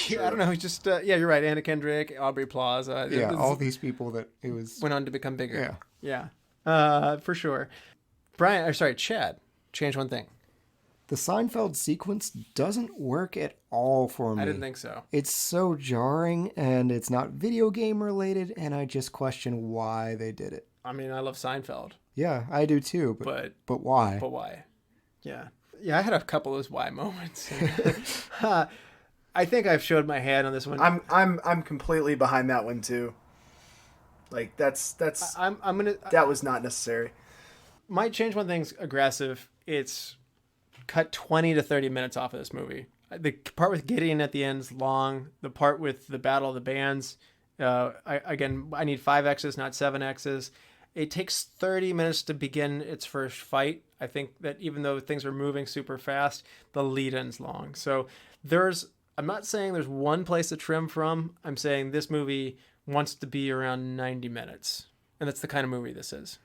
Yeah, I don't know. He's just you're right. Anna Kendrick, Aubrey Plaza. Yeah, all these people that it was went on to become bigger. Yeah, for sure. Chad. change one thing. The Seinfeld sequence doesn't work at all for me. I didn't think so. It's so jarring, and it's not video game related, and I just question why they did it. I mean, I love Seinfeld. Yeah, I do too, but why? But why? Yeah. Yeah, I had a couple of those why moments. I think I've showed my hand on this one. I'm completely behind that one too. Like I'm gonna. That was not necessary. Might change one thing's aggressive. It's cut 20 to 30 minutes off of this movie. The part with Gideon at the end is long. The part with the Battle of the Bands, I need 5 X's, not 7 X's. It takes 30 minutes to begin its first fight. I think that even though things are moving super fast, the lead-in's long. So I'm not saying there's one place to trim from. I'm saying this movie wants to be around 90 minutes. And that's the kind of movie this is.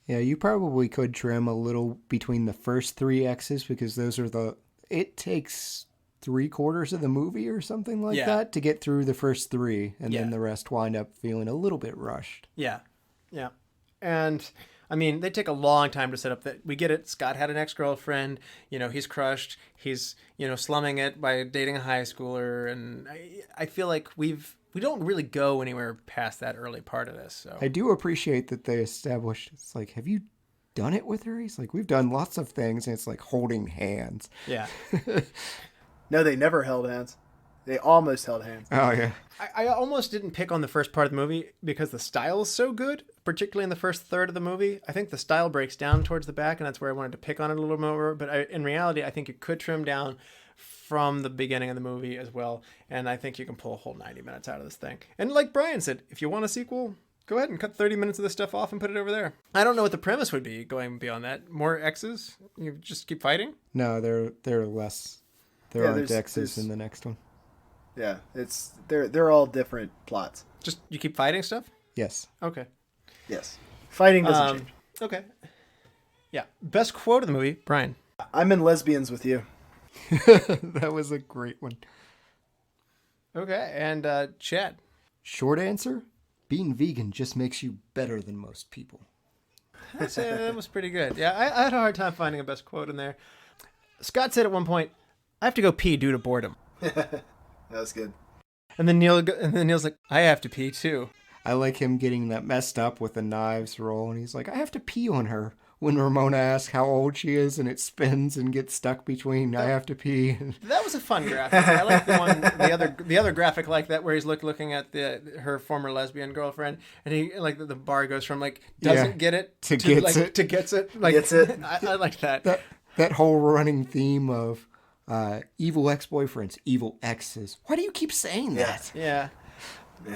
Yeah, you probably could trim a little between the first 3 X's because those are it takes 3/4 of the movie or something like that to get through the first 3, and then the rest wind up feeling a little bit rushed. Yeah. Yeah. And I mean, they take a long time to set up that. We get it. Scott had an ex-girlfriend, he's crushed. He's, slumming it by dating a high schooler. And I feel like we don't really go anywhere past that early part of this. So I do appreciate that they established, it's like, have you done it with her? He's like, we've done lots of things, and it's like holding hands. Yeah. No, they never held hands. They almost held hands. Oh, yeah. I almost didn't pick on the first part of the movie because the style is so good, particularly in the first third of the movie. I think the style breaks down towards the back, and that's where I wanted to pick on it a little more. But in reality, I think it could trim down from the beginning of the movie as well. And I think you can pull a whole 90 minutes out of this thing. And like Bryan said, if you want a sequel, go ahead and cut 30 minutes of this stuff off and put it over there. I don't know what the premise would be going beyond that. More X's? You just keep fighting? No, they're less. There aren't X's in the next one. Yeah, they're all different plots. Just you keep fighting stuff? Yes. Okay. Yes. Fighting doesn't change. Okay. Yeah. Best quote of the movie, Bryan. I'm in Lesbians with you. That was a great one. Okay, and Chad. Short answer, being vegan just makes you better than most people. I'd say that was pretty good. Yeah, I had a hard time finding a best quote in there. Scott said at one point, I have to go pee due to boredom. That was good. And then Neil's like, I have to pee too. I like him getting that messed up with the knives roll, and he's like, I have to pee on her. When Ramona asks how old she is, and it spins and gets stuck between, I have to pee. That was a fun graphic. I like the other graphic like that where he's looking at her former lesbian girlfriend, and he like the bar goes from like doesn't get it to gets it. Like, gets it. I like that. That whole running theme of evil ex-boyfriends, evil exes. Why do you keep saying that? Yeah.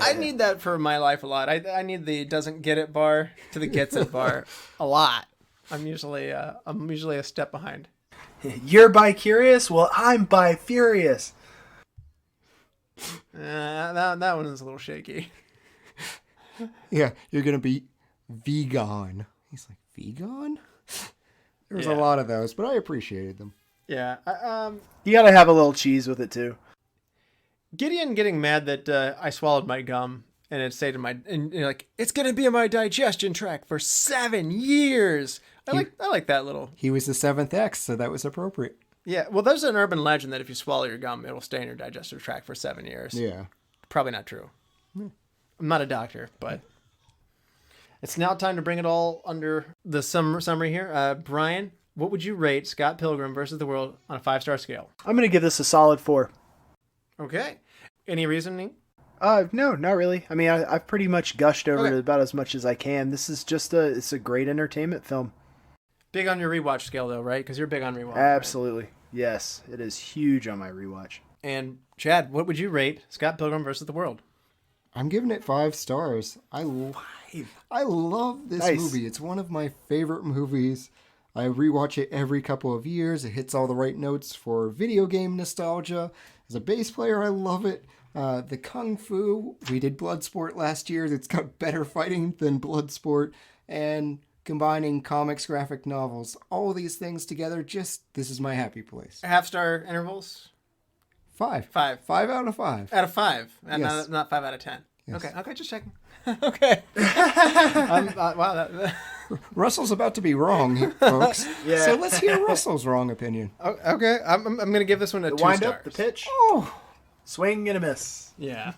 I need that for my life a lot. I need the doesn't get it bar to the gets it bar a lot. I'm usually a step behind. You're bi-curious? Well, I'm bi-furious. That one is a little shaky. Yeah, you're going to be vegan. He's like, vegan? There was a lot of those, but I appreciated them. Yeah. You got to have a little cheese with it, too. Gideon getting mad that I swallowed my gum and it stayed like, it's going to be in my digestion tract for 7 years. I like that little. He was the 7th X, so that was appropriate. Yeah, well, there's an urban legend that if you swallow your gum, it will stay in your digestive tract for 7 years. Yeah. Probably not true. I'm not a doctor, but it's now time to bring it all under the summary here. Bryan, what would you rate Scott Pilgrim versus the World on a 5-star scale? I'm going to give this a solid 4. Okay. Any reasoning? No, not really. I mean, I've pretty much gushed over it about as much as I can. This is just it's a great entertainment film. Big on your rewatch scale, though, right? Because you're big on rewatch. Absolutely. Right? Yes, it is huge on my rewatch. And Chad, what would you rate Scott Pilgrim versus the World? I'm giving it 5 stars. I love this movie. It's one of my favorite movies. I rewatch it every couple of years. It hits all the right notes for video game nostalgia. As a bass player, I love it. The Kung Fu, we did Bloodsport last year. It's got better fighting than Bloodsport. And combining comics, graphic novels, all of these things together, this is my happy place. Half-star intervals? 5. 5. 5 out of 5. Out of 5. And yes. not 5 out of 10. Yes. Okay, just checking. Okay. Wow, Russell's about to be wrong, folks. Yeah. So let's hear Russell's wrong opinion. Oh, okay, I'm going to give this one a The 2 wind stars. up, the pitch, Oh, swing and a miss. Yeah.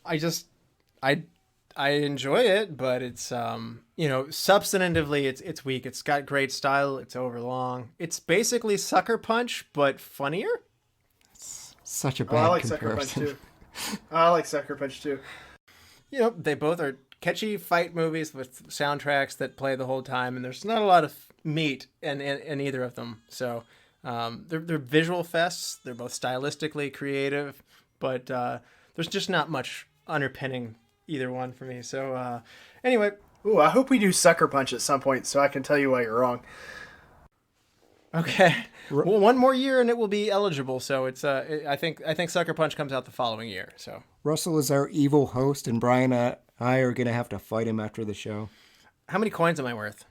I enjoy it, but it's substantively it's weak. It's got great style. It's overlong. It's basically Sucker Punch, but funnier. such a Oh, bad I like Sucker Punch comparison. too. I like Sucker Punch too. They both are catchy fight movies with soundtracks that play the whole time, and there's not a lot of meat in either of them. So they're visual fests. They're both stylistically creative, but there's just not much underpinning either one for me. So anyway, Ooh, I hope we do Sucker Punch at some point so I can tell you why you're wrong. okay, well, one more year and it will be eligible. So it's I think Sucker Punch comes out the following year. So Russell is our evil host, and Brian and I are going to have to fight him after the show. how many coins am I worth?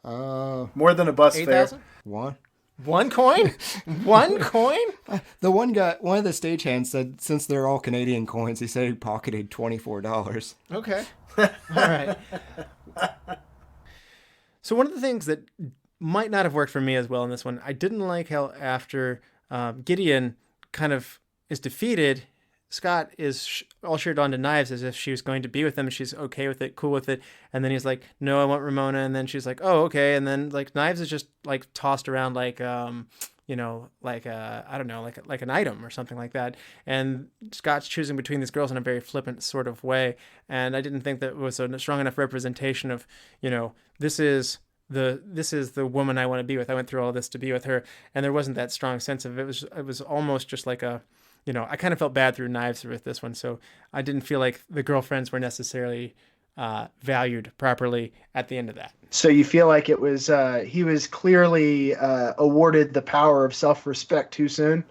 More than a bus fare. 8,000? One. One coin? One coin? The one of the stagehands said, since they're all Canadian coins, he said he pocketed $24. Okay. All right. So one of the things that might not have worked for me as well in this one, I didn't like how after Gideon kind of is defeated, Scott is all cheered on to Knives as if she was going to be with him. She's okay with it, cool with it. And then he's like, no, I want Ramona. And then she's like, oh, okay. And then like Knives is just like tossed around like, I don't know, like an item or something like that. And Scott's choosing between these girls in a very flippant sort of way. And I didn't think that was a strong enough representation of, this is the woman I want to be with. I went through all this to be with her. And there wasn't that strong sense of it. It was almost just like I kind of felt bad through Knives with this one. So I didn't feel like the girlfriends were necessarily valued properly at the end of that. So you feel like it was he was clearly awarded the power of self-respect too soon?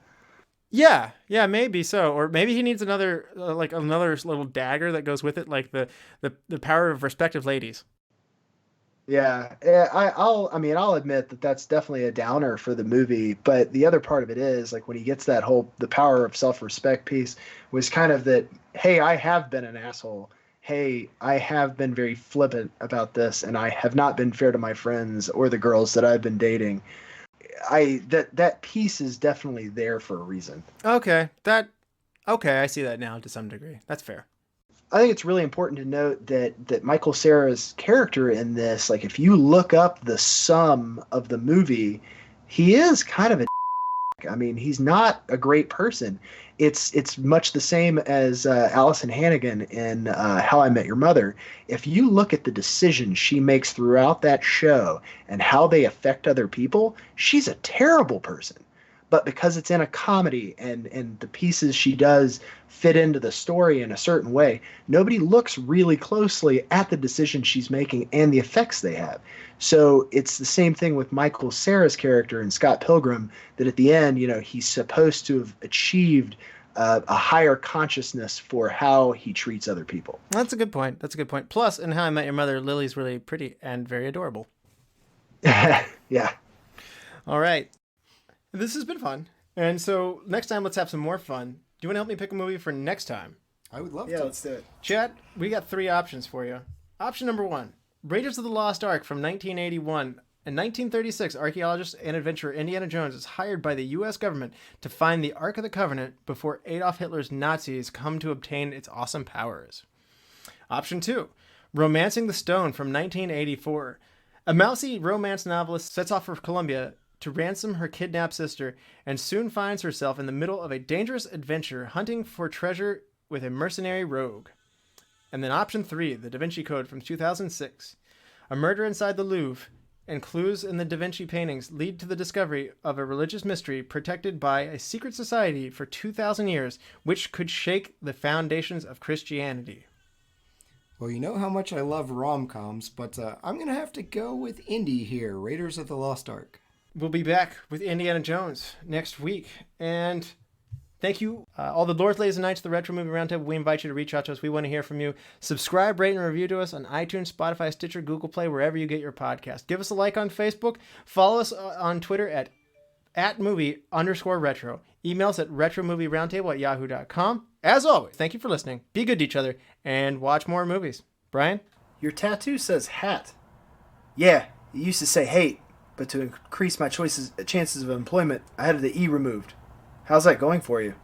Yeah, maybe so. Or maybe he needs another little dagger that goes with it, like the power of respect of ladies. Yeah, I'll admit that that's definitely a downer for the movie, but the other part of it is like when he gets that the power of self-respect piece was kind of that, hey, I have been an asshole. Hey, I have been very flippant about this, and I have not been fair to my friends or the girls that I've been dating. That piece is definitely there for a reason. Okay, I see that now to some degree. That's fair. I think it's really important to note that Michael Cera's character in this, like if you look up the sum of the movie, he is kind of a I mean, he's not a great person. It's much the same as Alison Hannigan in How I Met Your Mother. If you look at the decisions she makes throughout that show and how they affect other people, she's a terrible person. But because it's in a comedy and the pieces she does fit into the story in a certain way, nobody looks really closely at the decisions she's making and the effects they have. So it's the same thing with Michael Cera's character in Scott Pilgrim, that at the end, he's supposed to have achieved a higher consciousness for how he treats other people. That's a good point. Plus, in How I Met Your Mother, Lily's really pretty and very adorable. Yeah. All right. This has been fun. And so next time, let's have some more fun. Do you want to help me pick a movie for next time? I would love Yeah, to. let's do it. Chad, we got 3 options for you. Option number 1, Raiders of the Lost Ark from 1981. In 1936, archaeologist and adventurer Indiana Jones is hired by the U.S. government to find the Ark of the Covenant before Adolf Hitler's Nazis come to obtain its awesome powers. Option 2, Romancing the Stone from 1984. A mousy romance novelist sets off for Colombia to ransom her kidnapped sister and soon finds herself in the middle of a dangerous adventure hunting for treasure with a mercenary rogue. And then option 3, The Da Vinci Code from 2006. A murder inside the Louvre and clues in the Da Vinci paintings lead to the discovery of a religious mystery protected by a secret society for 2,000 years, which could shake the foundations of Christianity. Well, you know how much I love rom-coms, but I'm going to have to go with Indy here, Raiders of the Lost Ark. We'll be back with Indiana Jones next week. And thank you, all the lords, ladies, and knights of the Retro Movie Roundtable. We invite you to reach out to us. We want to hear from you. Subscribe, rate, and review to us on iTunes, Spotify, Stitcher, Google Play, wherever you get your podcast. Give us a like on Facebook. Follow us on Twitter at @movie_retro. Email us at retromovieroundtable@yahoo.com. As always, thank you for listening. Be good to each other and watch more movies. Brian? Your tattoo says hat. Yeah, it used to say hate, but to increase my chances of employment, I had the E removed. How's that going for you?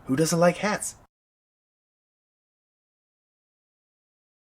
Who doesn't like hats?